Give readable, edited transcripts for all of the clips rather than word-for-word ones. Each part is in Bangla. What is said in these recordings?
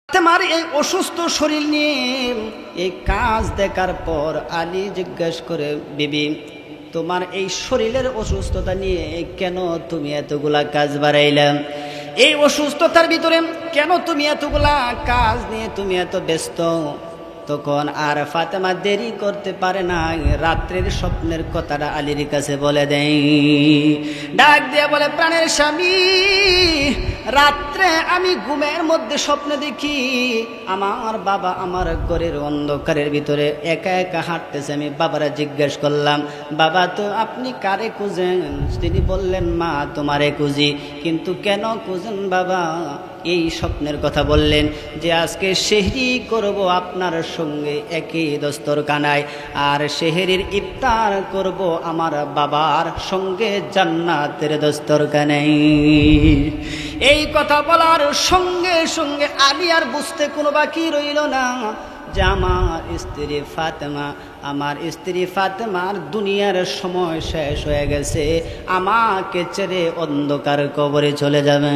তোমার এই অসুস্থ শরীর নিয়ে এই কাজ দেখার পর আলী জিজ্ঞাসা করে, বিবি তোমার এই শরীরের অসুস্থতা নিয়ে কেন তুমি এতগুলা কাজ বাড়াইলাম? এই অসুস্থতার ভিতরে কেন তুমি এতগুলা কাজ নিয়ে তুমি এত ব্যস্ত? তখন আর ফাতেমা দেরি করতে পারে না, রাত্রের স্বপ্নের কথাটা আলীর কাছে বলে দেয়। ডাক দিয়ে বলে, প্রাণের স্বামী, রাত্রে আমি ঘুমের মধ্যে স্বপ্ন দেখি আমার বাবা আমার ঘরের অন্ধকারের ভিতরে একা একা হাঁটতেছে। আমি বাবারা জিজ্ঞেস করলাম, বাবা তো আপনি কারে খুঁজেন? তিনি বললেন, মা তোমারে খুঁজি। কিন্তু কেন খুঁজেন বাবা? এই স্বপ্নের কথা বললেন যে আজকে সেহরি করব আপনার সঙ্গে একই দস্তরখানায়, আর সেহরির ইফতার করব আমার বাবার সঙ্গে জান্নাতের দস্তরখানায়। এই কথা বলার সঙ্গে সঙ্গে আলী আর বুঝতে কোনো বাকি রইল না যে আমার স্ত্রী ফাতেমার দুনিয়ার সময় শেষ হয়ে গেছে, আমাকে ছেড়ে অন্ধকার কবরে চলে যাবে।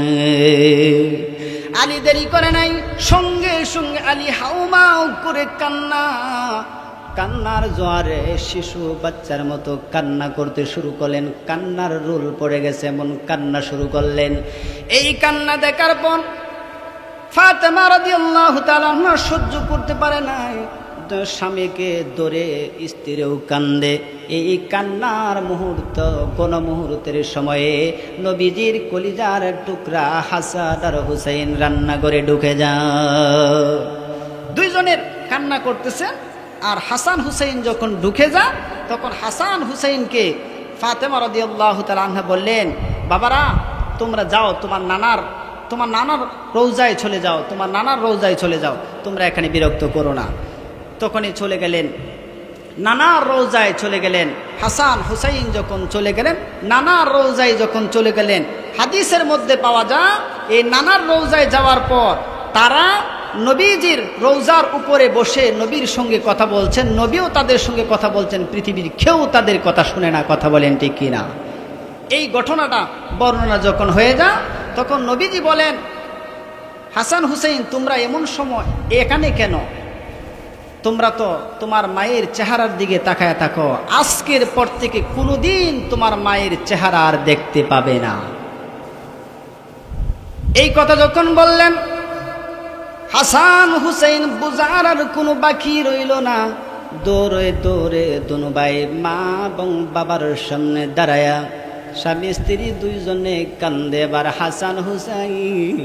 আলী দেরি করে নাই, সঙ্গে সঙ্গে আলী হাউমাউ করে কান্নার জোয়ারে শিশু বাচ্চার মতো কান্না করতে শুরু করলেন। কান্নার রোল পড়ে গেছে এমন কান্না শুরু করলেন। এই কান্না দেখার পর ফাতেমা রাদিয়াল্লাহু তাআলা সহ্য করতে পারে নাই, স্বামীকে ধরে স্ত্রীও কান্দে। এই কান্নার মুহূর্ত কোন মুহূর্তের সময়ে নবীজির কলিজার টুকরা হাসান আর হুসাইন রান্নাঘরে ঢুকে যায়। দুইজনের কান্না করতেছে, আর হাসান হুসাইন যখন ঢুকে যায় তখন হাসান হুসাইনকে ফাতেমা রাদিয়াল্লাহু তাআলা আনহা বললেন, বাবারা তোমরা যাও, তোমার নানার রৌজায় চলে যাও, তোমার নানার রৌজায় চলে যাও, তোমরা এখানে বিরক্ত করো না। তখনই চলে গেলেন, নানার রৌজায় চলে গেলেন। হাসান হুসাইন যখন চলে গেলেন, নানার রৌজায় যখন চলে গেলেন, হাদিসের মধ্যে পাওয়া যায় এই নানার রৌজায় যাওয়ার পর তারা নবীজির রৌজার উপরে বসে নবীর সঙ্গে কথা বলছেন, নবীও তাদের সঙ্গে কথা বলছেন, পৃথিবীর কেউ তাদের কথা শুনে না। কথা বলেন ঠিক কিনা? এই ঘটনাটা বর্ণনা যখন হয়ে যায় তখন নবীজি বলেন, হাসান হুসাইন তোমরা এমন সময় এখানে কেন? তোমরা তো তোমার মায়ের চেহারার দিকে তাকায় থাকো, আজকের পর থেকে কোনোদিন তোমার মায়ের চেহারা আর দেখতে পাবে না। এই কথা যখন বললেন, হাসান হুসাইন বুঝার আর কোনো বাকি রইল না। দৌড়ে দৌড়ে দুনো ভাই মা এবং বাবার সামনে দাঁড়ায়া স্বামী স্ত্রী দুইজনে কান্দে। এবার হাসান হুসাইন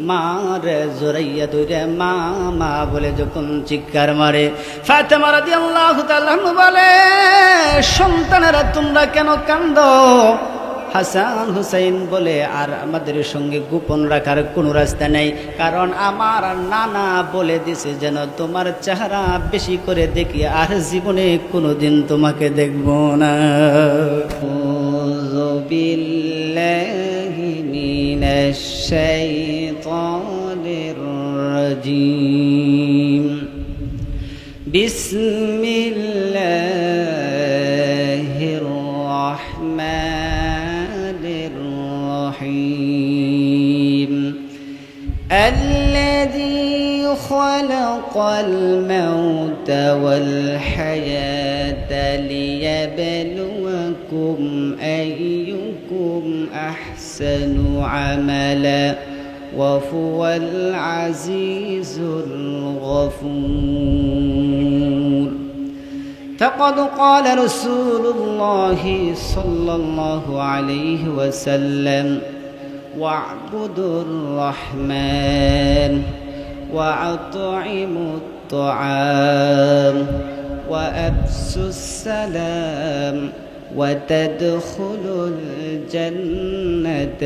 মারে জোরাইয়া ধরে মা মা বলে যখন চিৎকার মারে, ফাতেমা রাদিয়াল্লাহু তাআলা বলে, সন্তানেরা তোমরা কেন কান্দো? হাসান হুসাইন বলে, আর আমাদের সঙ্গে গোপন রাখার কোনো রাস্তা নেই, কারণ আমার নানা বলে দিছে যেন তোমার চেহারা বেশি করে দেখি, আর জীবনে কোনোদিন তোমাকে দেখব না। আউযু বিল্লাহি মিনাশ শাইতানির রাজীম। বিসমিল্লাহির রাহমানির রহিম। الذي خلق الموت والحياة ليبلوكم أيكم أحسن عملا وهو العزيز الغفور. فقد قال رسول الله صلى الله عليه وسلم: واعبدوا الرحمن وأطعموا الطعام وأبسوا السلام وتدخلوا الجنة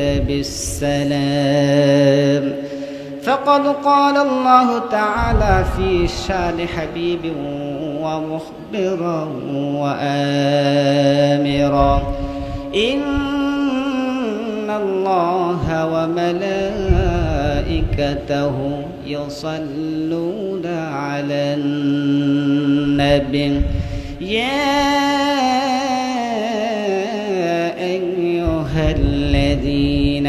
بالسلام. فقد قال الله تعالى في شان حبيب ومخبرا وآمرا: إن الله وملائكته يصلون على النبي يا أيها الذين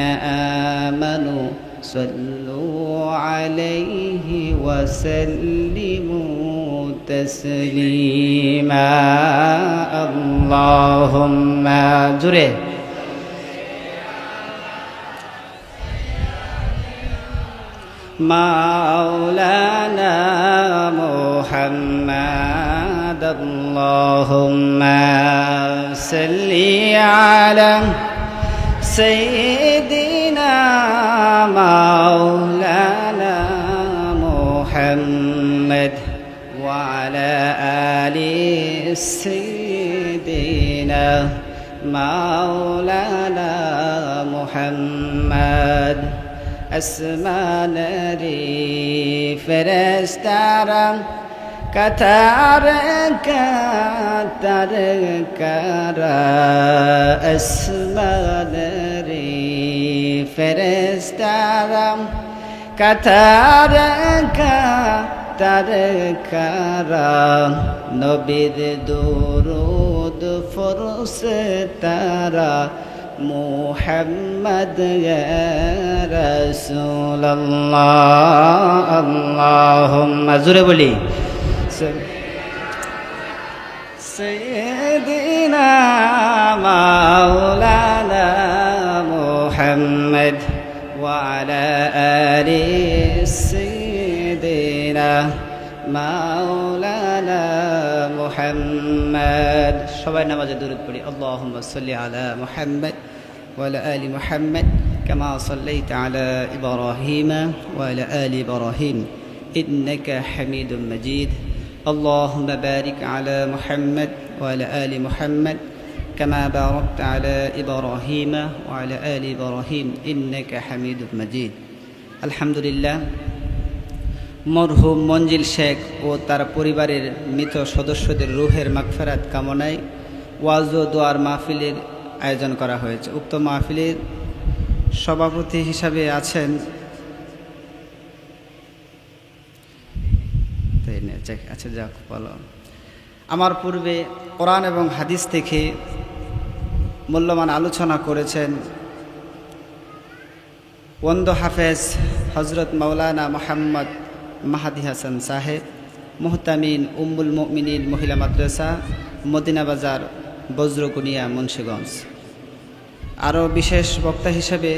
آمنوا صلوا عليه وسلموا تسليما اللهم جره مولانا محمد اللهم صل على سيدنا مولانا محمد وعلى آل سيدنا مولانا محمد আসমান রে ফেরেশতারা কাতার কাতার কারা আসমান রে ফেরেশতারা কাতার কাতার কারা নবীর দুরূদ ফেরেশতারা محمد يا رسول الله اللهم زور بولي سيدنا مولانا محمد وعلى آل سيدنا مولانا محمد সবাই নামাজে দরুদ পড়ি আল্লাহুম্মা সাল্লি আলা মুহাম্মদ ওয়া আলা আলি মুহাম্মদ কামা সাল্লাইতা আলা ইব্রাহিম ওয়া আলা আলি ইব্রাহিম ইন্নাকা হামিদুম মাজিদ আল্লাহুম্মা বারিক আলা মুহাম্মদ ওয়া আলা আলি মুহাম্মদ কামা বারাকতা আলা ইব্রাহিম ওয়া আলা আলি ইব্রাহিম ইন্নাকা হামিদুম মাজিদ আলহামদুলিল্লাহ মরহুম মঞ্জিল শেখ ও তার পরিবারের মৃত সদস্যদের রুহের মাগফিরাত কামনায় ওয়াজ ও দোয়ার মাহফিলের আয়োজন করা হয়েছে। উক্ত মাহফিলের সভাপতি হিসাবে আছেন আচ্ছা যাক বলো আমার পূর্বে কোরআন এবং হাদিস থেকে মূল্যবান আলোচনা করেছেন ওয়ান্দ হাফেজ হজরত মাওলানা মোহাম্মদ মাহাদি হাসান সাহেব মুহতামিন উম্মুল মুমিনিন মহিলা মাদ্রাসা মদিনা বাজার বজ্রকুনিয়া মুন্সিগঞ্জ। আরও বিশেষ বক্তা হিসেবে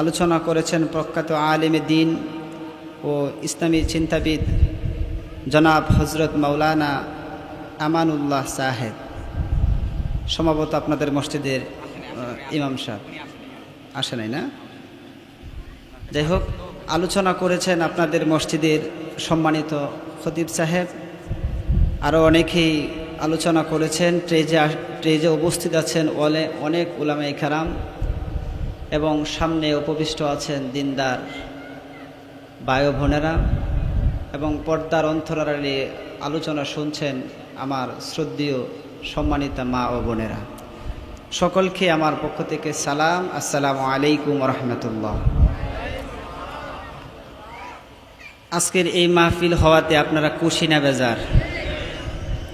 আলোচনা করেছেন প্রখ্যাত আলেমে দ্বীন ও ইসলামী চিন্তাবিদ জনাব হজরত মাওলানা আমানুল্লাহ সাহেব, সম্ভবত আপনাদের মসজিদের ইমাম সাহেব আসে নাই না, যাই হোক আলোচনা করেছেন আপনাদের মসজিদের সম্মানিত খতিব সাহেব। আরও অনেকেই আলোচনা করেছেন, ট্রেজে উপস্থিত আছেন অনেক উলামায়ে কেরাম এবং সামনে উপবিষ্ট আছেন দিনদার ভাই ও বোনেরা এবং পর্দার অন্তরালে আলোচনা শুনছেন আমার শ্রদ্ধেয় সম্মানিতা মা ও বোনেরা। সকলকে আমার পক্ষ থেকে সালাম, আসসালামু আলাইকুম ওয়া রাহমাতুল্লাহ। আজকের এই মাহফিল হওয়াতে আপনারা খুশি না বেজার?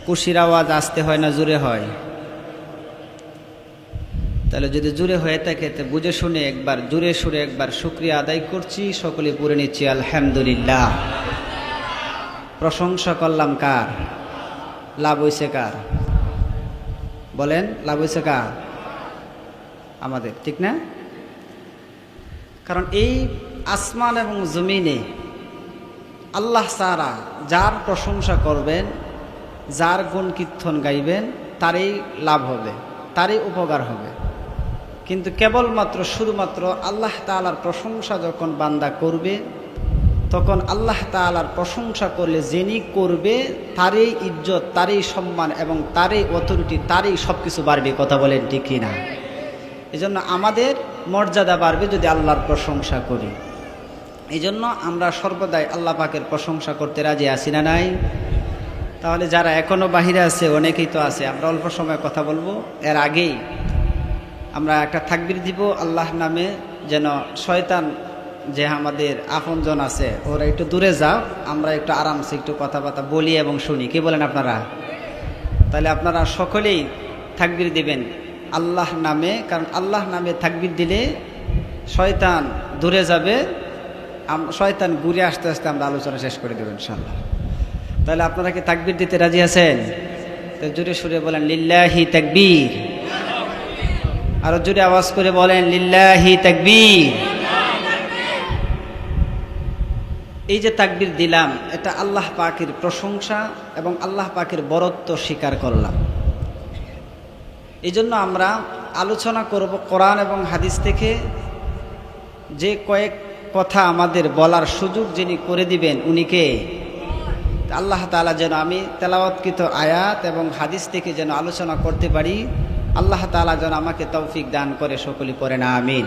খুশির আওয়াজ আসতে হয় না জোরে হয়? তাহলে যদি জোরে হয়ে থাকে তো বুঝে শুনে একবার জোরে সুরে একবার শুকরিয়া আদায় করছি, সকলে পড়ে নিচ্ছি আলহামদুলিল্লাহ। প্রশংসা করলাম কার? লাভ হয়েছে কার? বলেন, লাভ হয়েছে কার? আমাদের, ঠিক না? কারণ এই আসমান এবং জমিনে আল্লাহ ছাড়া যার প্রশংসা করবেন, যার গুণ কীর্তন গাইবেন, তারই লাভ হবে, তারই উপকার হবে। কিন্তু কেবলমাত্র শুধুমাত্র আল্লাহ তাআলার প্রশংসা যখন বান্দা করবে, তখন আল্লাহ তাআলার প্রশংসা করলে যিনি করবে তারই ইজ্জত, তারই সম্মান এবং তারই অথরিটি, তারই সব কিছু বাড়বে। কথা বলেন ঠিক কি না? এই জন্য আমাদের মর্যাদা বাড়বে যদি আল্লাহর প্রশংসা করি। এই জন্য আমরা সর্বদাই আল্লাহ পাকের প্রশংসা করতে রাজি আছি না নাই? তাহলে যারা এখনও বাহিরে আছে, অনেকেই তো আছে, আমরা অল্প সময় কথা বলবো। এর আগেই আমরা একটা তাকবীর দিব আল্লাহ নামে, যেন শয়তান যে আমাদের আপনজন আছে ওরা একটু দূরে যাও, আমরা একটু আরামসে একটু কথাবার্তা বলি এবং শুনি। কি বলেন আপনারা? তাহলে আপনারা সকলেই তাকবীর দিবেন আল্লাহ নামে, কারণ আল্লাহ নামে তাকবীর দিলে শয়তান দূরে যাবে শয়তান ঘুরে আস্তে আস্তে আমরা আলোচনা শেষ করে দেব ইনশাআল্লাহ। তাহলে আপনারা কি তাকবীর দিতে রাজি আছেন? তো জোরে সুরে বলেন লিল্লাহি তাকবীর। আরো জোরে আওয়াজ করে বলেন লিল্লাহি তাকবীর। এই যে তাকবীর দিলাম, এটা আল্লাহ পাকের প্রশংসা এবং আল্লাহ পাকের বরত্ব স্বীকার করলাম। এই জন্য আমরা আলোচনা করব কোরআন এবং হাদিস থেকে। যে কয়েক কথা আমাদের বলার সুযোগ যিনি করে দিবেন উনি কে? আল্লাহ তাআলা যেন আমি তেলাওয়াতকৃত আয়াত এবং হাদিস থেকে যেন আলোচনা করতে পারি, আল্লাহ তাআলা যেন আমাকে তৌফিক দান করে, সকলে পড়েন আমিন।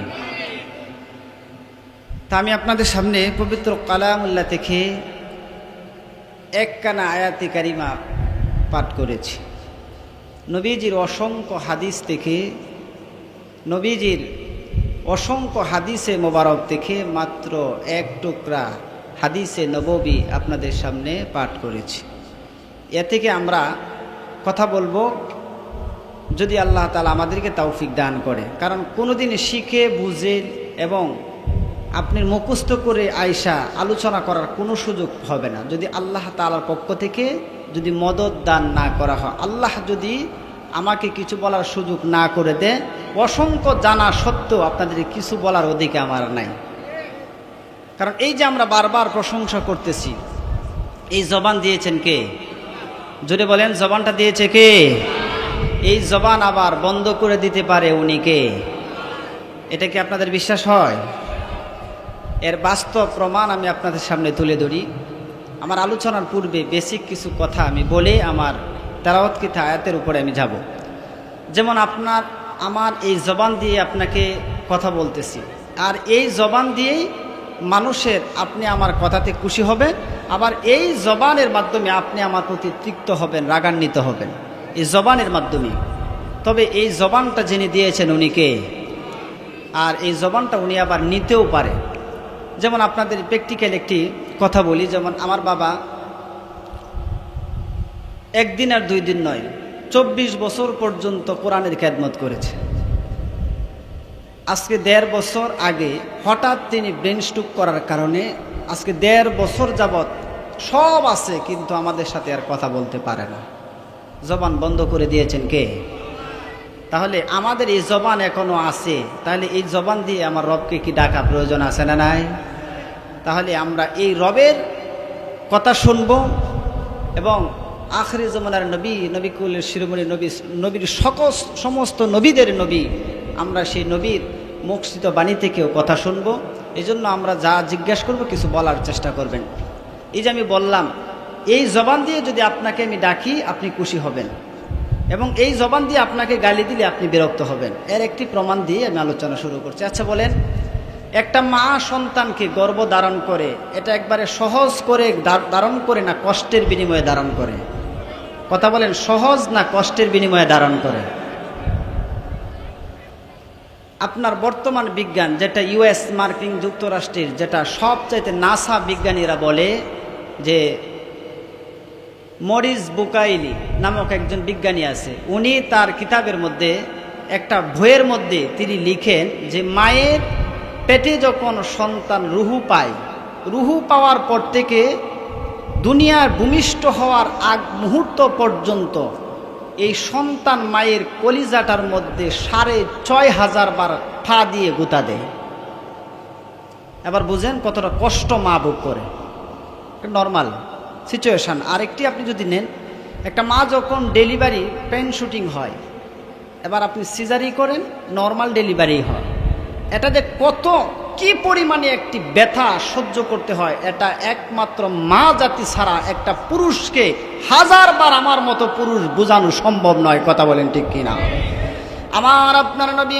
তা আমি আপনাদের সামনে পবিত্র কালামুল্লাহ থেকে একখানা আয়াতে কারিমা পাঠ করেছি। নবীজির অসংখ্য হাদিস থেকে, নবীজির অসংখ্য হাদিসে মোবারক থেকে মাত্র এক টুকরা হাদিসে নববী আপনাদের সামনে পাঠ করেছি। এ থেকে আমরা কথা বলবো যদি আল্লাহ তাআলা আমাদেরকে তৌফিক দান করে। কারণ কোনোদিন শিখে বুঝে এবং আপনি মুখস্থ করে আয়সা আলোচনা করার কোনো সুযোগ হবে না যদি আল্লাহ তাআলার পক্ষ থেকে যদি মদত দান না করা হয়। আল্লাহ যদি আমাকে কিছু বলার সুযোগ না করে দেয়, অসংখ্য জানা সত্ত্বেও আপনাদের কিছু বলার অধিকার আমার নাই। কারণ এই যে আমরা বারবার প্রশংসা করতেছি, এই জবান দিয়েছেন কে? জোরে বলেন, জবানটা দিয়েছে কে? এই জবান আবার বন্ধ করে দিতে পারে উনি কে? এটা কি আপনাদের বিশ্বাস হয়? এর বাস্তব প্রমাণ আমি আপনাদের সামনে তুলে ধরি। আমার আলোচনার পূর্বে বেসিক কিছু কথা আমি বলে আমার তেলাওয়াতকৃত আয়াতের উপরে আমি যাব। যেমন আমার এই জবান দিয়ে আপনাকে কথা বলতেছি, আর এই জবান দিয়েই মানুষের আপনি আমার কথাতে খুশি হবেন, আবার এই জবানের মাধ্যমে আপনি আমার প্রতি তৃপ্ত হবেন, রাগান্বিত হবেন, এই জবানের মাধ্যমে। তবে এই জবানটা যিনি দিয়েছেন উনি কে? আর এই জবানটা উনি আবার নিতেও পারে। যেমন আপনাদের প্র্যাকটিক্যাল একটি কথা বলি। যেমন আমার বাবা একদিন আর 2 দিন নয়, 24 বছর পর্যন্ত কোরআনের খেদমত করেছে। আজকে 1.5 বছর আগে হঠাৎ তিনি ব্রেন স্ট্রোক করার কারণে আজকে 1.5 বছর যাবৎ সব আছে, কিন্তু আমাদের সাথে আর কথা বলতে পারে না। জবান বন্ধ করে দিয়েছেন কে? তাহলে আমাদের এই জবান এখনো আছে, তাহলে এই জবান দিয়ে আমার রবকে কি ডাকা প্রয়োজন আছে না নাই? তাহলে আমরা এই রবের কথা শুনব এবং আখিরি জামানার নবী, নবিকুলের শিরোমণি নবী, নবীর সমস্ত নবীদের নবী, আমরা সেই নবীর মুখস্থিত বাণী থেকেও কথা শুনব। এই জন্য আমরা যা জিজ্ঞাসা করব কিছু বলার চেষ্টা করবেন। এই যে আমি বললাম, এই জবান দিয়ে যদি আপনাকে আমি ডাকি আপনি খুশি হবেন, এবং এই জবান দিয়ে আপনাকে গালি দিলে আপনি বিরক্ত হবেন। এর একটি প্রমাণ দিয়ে আমি আলোচনা শুরু করছি। আচ্ছা বলেন, একটা মা সন্তানকে গর্ভ ধারণ করে, এটা একবারে সহজ করে ধারণ করে না কষ্টের বিনিময়ে ধারণ করে? কথা বলেন, সহজ না কষ্টের বিনিময়ে ধারণ করে? আপনার বর্তমান বিজ্ঞান যেটা ইউএস মার্কিন যুক্তরাষ্ট্রের, যেটা সবচাইতে নাসা বিজ্ঞানীরা বলে যে মরিস বুকাইলি নামক একজন বিজ্ঞানী আছে, উনি তার কিতাবের মধ্যে একটা বইয়ের মধ্যে তিনি লিখেন যে মায়ের পেটে যখন সন্তান রুহু পায়, রুহু পাওয়ার পর থেকে দুনিয়ার ভূমিষ্ঠ হওয়ার আগ মুহূর্ত পর্যন্ত এই সন্তান মায়ের কলিজাটার মধ্যে 6,500 বার ফা দিয়ে গুঁতা দেয়। এবার বুঝেন কতটা কষ্ট মা ভোগ করে। Normal situation. আরেকটি আপনি যদি নেন, একটা মা যখন ডেলিভারি পেন শুটিং হয়, এবার আপনি সিজারি করেন, নর্মাল ডেলিভারি হয়, এটা যে কত কি পরিমাণে একটি ব্যথা সহ্য করতে হয়, এটা একমাত্র মা জাতি ছাড়া একটা পুরুষকে 1000 বার আমার মতো পুরুষ বোঝানো সম্ভব নয়। কথা বলেন ঠিক কিনা? আমার আপনার নবী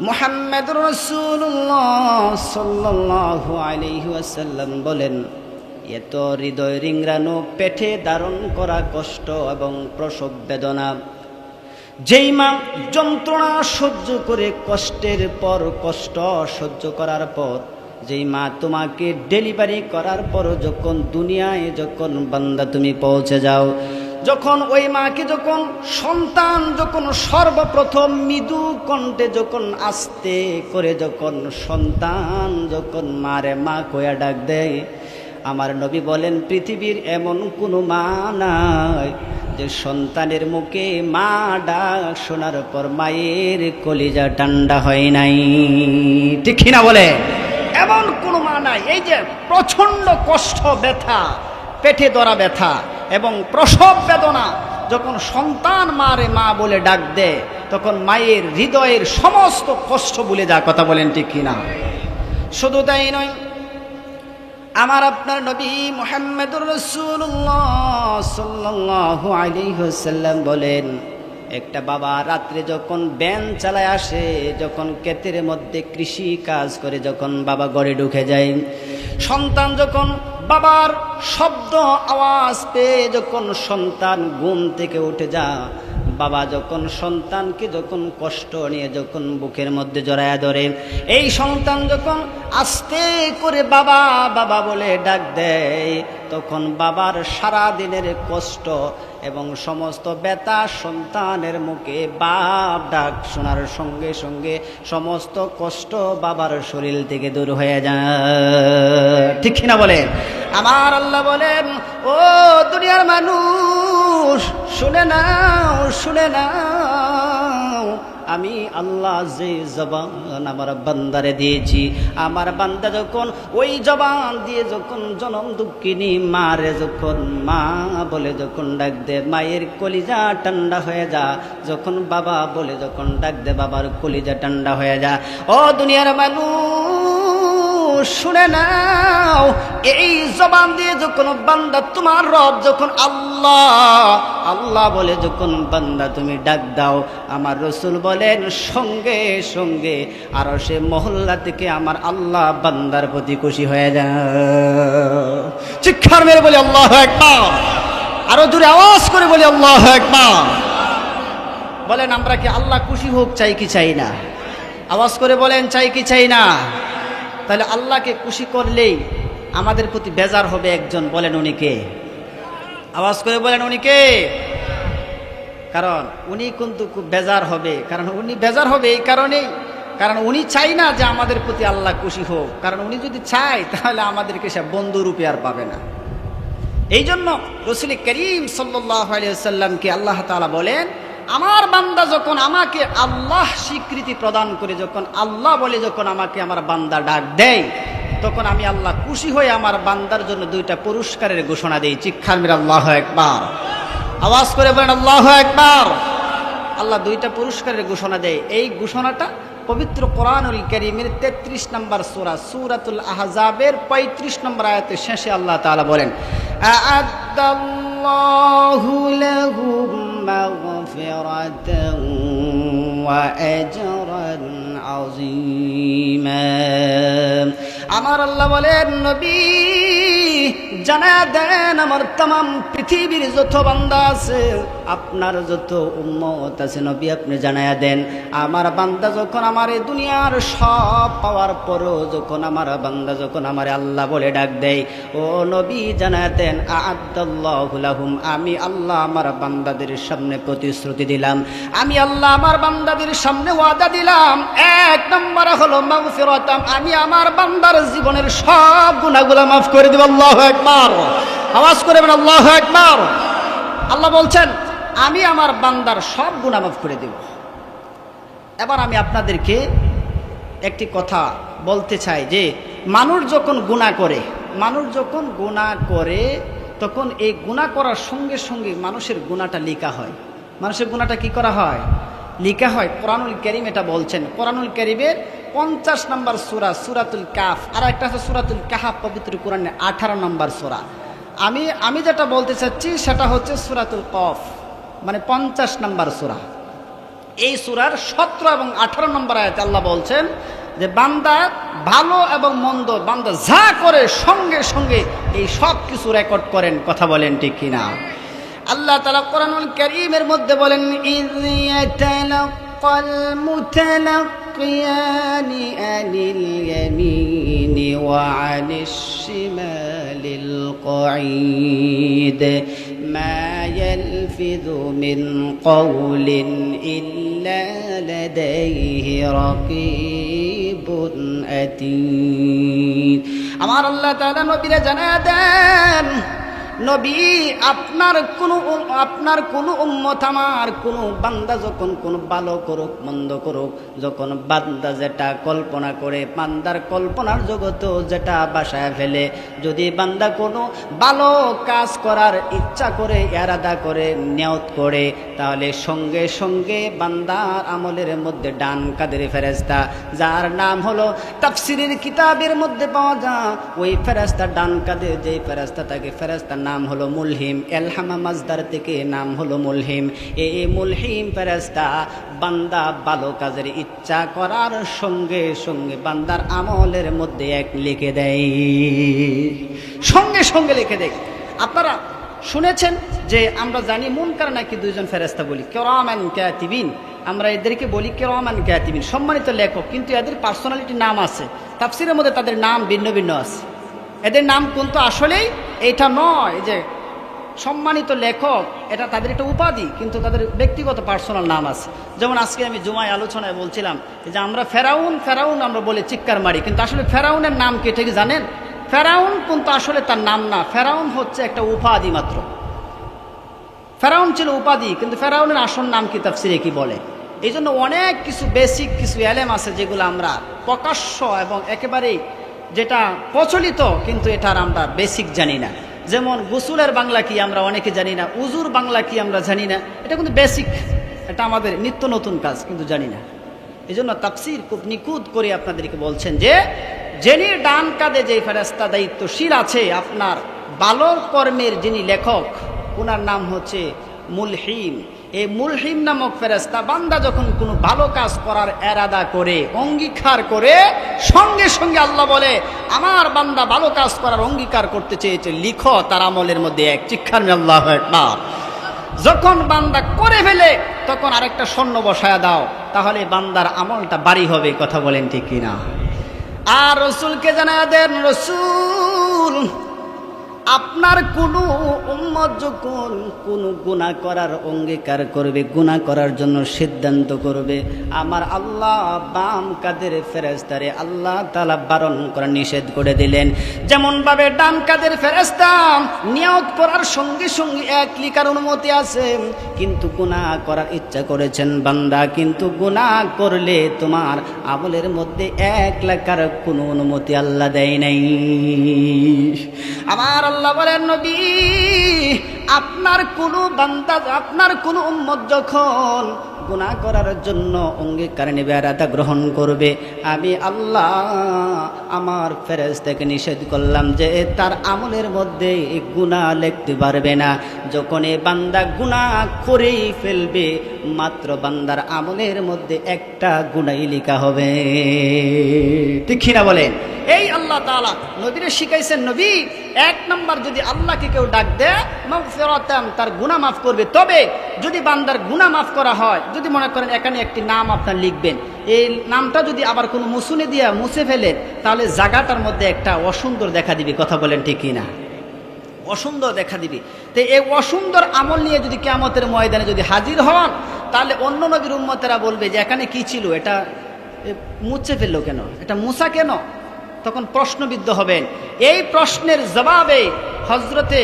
মুহাম্মদুর রাসূলুল্লাহ সাল্লাল্লাহু আলাইহি ওয়াসাল্লাম বলেন, এত হৃদয় রিংড়ানো, পেটে ধারণ করা কষ্ট এবং প্রসব বেদনা, যেই মা যন্ত্রণা সহ্য করে কষ্টের পর কষ্ট সহ্য করার পর, যেই মা তোমাকে ডেলিভারি করার পর যখন দুনিয়ায় যখন বান্দা তুমি পৌঁছে যাও, যখন ওই মাকে যখন সন্তান যখন সর্বপ্রথম মৃদু কণ্ঠে যখন আস্তে করে যখন সন্তান যখন মারে মা কয়া ডাক দেয়, আমার নবী বলেন পৃথিবীর এমন কোনো মা নাই যে সন্তানের মুখে মা ডাক শোনার পর মায়ের কলিজা ঠান্ডা হয় নাই। ঠিক কিনা বলে? এমন কোনো মা নাই। এই যে প্রচণ্ড কষ্ট, ব্যথা, পেটে ধরা ব্যথা এবং প্রসব বেদনা, যখন সন্তান মারে মা বলে ডাক দেয় তখন মায়ের হৃদয়ের সমস্ত কষ্ট ভুলে যায়। কথা বলেন ঠিক কিনা? শুধু তাই নয়, আমার আপনার নবী মুহাম্মদুর রাসূলুল্লাহ সাল্লাল্লাহু আলাইহি ওয়াসাল্লাম বলেন, একটা বাবা রাত্রে যখন ব্যান চালায় আসে, যখন ক্ষেতের মধ্যে কৃষি কাজ করে, যখন বাবা ঘরে ঢুকে যায়, সন্তান যখন বাবার শব্দ আওয়াজ পেয়ে যখন সন্তান ঘুম থেকে উঠে যায়, বাবা যখন সন্তানকে যখন কষ্ট নিয়ে যখন বুকের মধ্যে জড়ায়া ধরে, এই সন্তান যখন আস্তে করে বাবা বাবা বলে ডাক দেয়, তখন বাবার সারা দিনের কষ্ট এবং সমস্ত ব্যথা সন্তানের মুখে বাপ ডাক শোনার সঙ্গে সঙ্গে সমস্ত কষ্ট বাবার শরীর থেকে দূর হয়ে যায়। ঠিক কিনা বলে? আমার আল্লাহ বলেন, ও দুনিয়ার মানুষ শুনে নাও, শুনে নাও, আমি আল্লাহ যে জবান আমার বান্দারে দিয়েছি, আমার বান্দা যখন ওই জবান দিয়ে যখন জনম দুঃখিনী মারে যখন মা বলে যখন ডাক দে, মায়ের কলিজা ঠান্ডা হয়ে যা। যখন বাবা বলে যখন ডাক দে, বাবার কলিজা ঠান্ডা হয়ে যা। ও দুনিয়ার মানুষ শুনে নাও, এই জবান দিয়ে যখন বান্দা তোমার রব যখন আল্লাহ আল্লাহ বলে যখন বান্দা তুমি ডাক দাও, আমার রাসূল বলেন সঙ্গে সঙ্গে আর সে মহল্লা থেকে আমার আল্লাহ বান্দার প্রতি খুশি হয়ে যায়। চিৎকার মেরে বলি আল্লাহু আকবার, আরো জোরে আওয়াজ করে বলি আল্লাহু আকবার। বলেন আমরা কি আল্লাহ খুশি হোক চাই কি চাই না? আওয়াজ করে বলেন চাই কি চাই না? তাহলে আল্লাহকে খুশি করলেই আমাদের প্রতি বেজার হবে একজন, বলেন উনি কে? আওয়াজ করে বলেন উনি কে? কারণ উনি কিন্তু খুব বেজার হবে। কারণ উনি বেজার হবে এই কারণেই, কারণ উনি চাই না যে আমাদের প্রতি আল্লাহ খুশি হোক। কারণ উনি যদি চায় তাহলে আমাদেরকে সে বন্ধুরূপে আর পাবে না। এই জন্য রাসূল করিম সাল্লাল্লাহু আলাইহি ওয়াসাল্লামকে আল্লাহ তাআলা বলেন, আমার বান্দা যখন আমাকে আল্লাহ স্বীকৃতি প্রদান করে, যখন আল্লাহ বলে যখন আমাকে আমার বান্দা ডাক দেয়, তখন আমি আল্লাহ খুশি হয়ে আমার বান্দার জন্য দুইটা পুরস্কারের ঘোষণা দেই। চিৎকার মেরে আল্লাহু আকবার, আওয়াজ করে বলেন আল্লাহু আকবার। আল্লাহ দুইটা পুরস্কারের ঘোষণা দেয়। এই ঘোষণাটা পবিত্র কোরআনুল কারীমের 33 নম্বর সূরা সূরাতুল আহজাবের 35 নম্বর আয়াতের শেষে আল্লাহ তাআলা বলেন, আ'আদাল্লাহু লাহুম মাগফিরাতান ওয়া আজরান আযীমা। আমার আল্লাহ বলেন, নবী জানা দেন আমার तमाम পৃথিবীর যত বান্দা আছে, আপনার যত উম্মত আছে, নবী আপনি জানায়া দেন, আমার বান্দা যখন আমার এই দুনিয়ার সব পাওয়ার পরও যখন আমার বান্দা যখন আমার আল্লাহ বলে ডাক দেয়, ও নবী জানায়া দেন, আ'আদাল্লাহু লাহুম, আমি আল্লাহ আমার বান্দাদের সামনে প্রতিশ্রুতি দিলাম, আমি আল্লাহ আমার বান্দাদের সামনে ওয়াদা দিলাম, এক নম্বর হলো মাগফিরাতাম, আমি আমার বান্দার জীবনের সব গুনাহগুলো মাফ করে দেব। আল্লাহু আকবার, আওয়াজ করে বলেন আল্লাহু আকবার। আল্লাহ বলছেন আমি আমার বান্দার সব গুনাহ মাফ করে দেব। এবার আমি আপনাদেরকে একটি কথা বলতে চাই যে মানুষ যখন গুনাহ করে, মানুষ যখন গুনাহ করে তখন এই গুনাহ করার সঙ্গে সঙ্গে মানুষের গুনাহটা লিখা হয়। মানুষের গুনাহটা কি করা হয়? লিখা হয়। কোরআনুল কারীম এটা বলছেন। কোরআনুল কারীমের 50 নম্বর সূরা সূরাতুল কাফ, আর একটা আছে সূরাতুল কাহফ, পবিত্র কোরআনের 18 নম্বর সূরা। আমি যেটা বলতে চাচ্ছি সেটা হচ্ছে সূরাতুল কফ, মানে 50 নম্বর সূরা। এই সূরার 17 এবং 18 নম্বর আয়াতে আল্লাহ বলছেন যে বান্দা ভালো এবং মন্দ বান্দা যা করে সঙ্গে সঙ্গে এই সব কিছু রেকর্ড করেন। কথা বলেন ঠিক কিনা? আল্লাহ তাআলা কোরআনুল কারীমের মধ্যে বলেন, ইয ইয়াতালাক্কাল মুতালাক্কিয়ানি আনিল ইয়ামিনি ওয়া আনিশ শিমালিল কঈদ মা يلفظ من قول إلا لديه رقيب أتيد আমার আল্লাহ তাআলা নবীরে জানায় দেন, নবী আপনার কোন উম্মত, আমার কোন বান্দা যখন কোন ভালো করুক মন্দ করুক, যখন বান্দা যেটা কল্পনা করে, বান্দার কল্পনার জগতেও যেটা বাসায় ফেলে, যদি বান্দা কোনো ভালো কাজ করার ইচ্ছা করে, ইরাদা করে, নিয়ত করে, তাহলে সঙ্গে সঙ্গে বান্দার আমলের মধ্যে ডান কাদের ফেরেশতা, যার নাম হলো তাফসীরের কিতাবের মধ্যে পাওয়া যায়, ওই ফেরেশতা ডান কাদের যে ফেরেশতা থাকে, ফেরেশতার নাম হলো মুলহিম। এলহামা মাজদার থেকে নাম হলো মুলহিম। এই মুলহিম ফেরেশতা বান্দা ভালো কাজের ইচ্ছা করার সঙ্গে সঙ্গে বান্দার আমলের মধ্যে এক লিখে দেয়, সঙ্গে সঙ্গে লিখে দেয়। আপনারা শুনেছেন যে আমরা জানি মুনকার নাকি দুইজন ফেরেশতা বলি, কিরামান কাতিবিন, আমরা এদেরকে বলি কিরামান কাতিবিন, সম্মানিত লেখক, কিন্তু এদের পার্সোনালিটি নাম আছে, তাফসীরের মধ্যে তাদের নাম ভিন্ন ভিন্ন আছে। এদের নাম কিন্তু আসলেই এটা নয় যে সম্মানিত লেখক, এটা তাদের একটা উপাধি, কিন্তু তাদের ব্যক্তিগত পার্সোনাল নাম আছে। যেমন আজকে আমি জুমায় আলোচনায় বলছিলাম যে আমরা ফেরাউন আমরা বলে চিৎকার মারি, কিন্তু আসলে ফেরাউনের নাম কি ঠিক জানেন? ফেরাউন কিন্তু আসলে তার নাম না, ফেরাউন হচ্ছে একটা উপাধি মাত্র। ফেরাউন ছিল উপাধি, কিন্তু ফেরাউনের আসল নাম কি তাফসীরে কি বলে? এই জন্য অনেক কিছু বেসিক কিছু এলেম আছে যেগুলো আমরা প্রকাশ্য এবং একেবারেই যেটা প্রচলিত, কিন্তু এটার আমরা বেসিক জানি না। যেমন গোসলের বাংলা কি আমরা অনেকে জানি না, উজুর বাংলা কি আমরা জানি না, এটা কিন্তু বেসিক, এটা আমাদের নিত্য নতুন কাজ, কিন্তু জানি না। এই জন্য তাফসীর খুব নিখুঁত করে আপনাদেরকে বলছেন যে যিনি ডান কাঁধে যে ফেরেশতা দায়িত্বশীল আছে, আপনার ভালো কর্মের যিনি লেখক, ওনার নাম হচ্ছে মুলহিম। এই মুলহিম নামক ফেরেশতা বান্দা যখন কোনো ভালো কাজ করার ইরাদা করে, অঙ্গীকার করে, সঙ্গে সঙ্গে আল্লাহ বলে আমার বান্দা ভালো কাজ করার অঙ্গীকার করতে চেয়েছে, লিখো তার আমলের মধ্যে এক, চিৎকার আল্লাহু আকবার। যখন বান্দা করে ফেলে তখন আরেকটা শূন্য বসায়া দাও, তাহলে বান্দার আমলটা বাড়ি হবে। কথা বলেন ঠিক কিনা? আর রসুলকে জানায়া দেন, রসুল আপনার কোনো উম্মত যখন কোনো গুনাহ করার অঙ্গীকার করবে, গুনাহ করার জন্য সিদ্ধান্ত করবে, আমার আল্লাহ বাম কাদের ফেরেশতারে আল্লাহ তাআলা বারণ করে নিষেধ করে দিলেন। যেমনভাবে ডান কাদের ফেরেশতা নিয়ত করার সঙ্গে সঙ্গে এক লিখার অনুমতি আছে, কিন্তু গুনাহ করার ইচ্ছা করেছেন বান্দা, কিন্তু গুনাহ করলে তোমার আমলের মধ্যে এক লেখার কোনো অনুমতি আল্লাহ দেয় নাই। আমার আল্লাহ বলেন, নবী আপনার কোনো বান্দা, আপনার কোনো উম্মত যখন গুনাহ করার জন্য অঙ্গীকার নেবে, ইরাদা গ্রহণ করবে, আমি আল্লাহ আমার ফেরেশতাকে নিষেধ করলাম যে তার আমলের মধ্যে গুনাহ লিখতে পারবে না। যখন এই বান্দা গুনাহ করেই ফেলবে, মাত্র বান্দার আমলের মধ্যে একটা গুনাহই লেখা হবে। ঠিক কিনা বলেন? এই আল্লাহ তাআলা নবীরে শিখাইছেন, নবী এক নাম্বার যদি আল্লাহকে কেউ ডাক দেয় মাগফিরাতান, তার গুনাহ মাফ করবে। তবে যদি বান্দার গুনাহ মাফ করা হয়, যদি মনে করেন এখানে একটি নাম আপনার লিখবেন, এই নামটা যদি আবার কোনো মুছুনে দিয়ে মুছে ফেলেন, তাহলে জায়গাটার মধ্যে একটা অসুন্দর দেখা দিবে। কথা বলেন ঠিক কিনা? অসুন্দর দেখা দিবে। তো এই অসুন্দর আমল নিয়ে যদি কিয়ামতের ময়দানে যদি হাজির হন, তাহলে অন্য নবীর উম্মতেরা বলবে যে এখানে কি ছিল, এটা মুছে ফেললো কেন, এটা মুছা কেন? তখন প্রশ্নবিদ্ধ হবেন। এই প্রশ্নের জবাবে হযরতে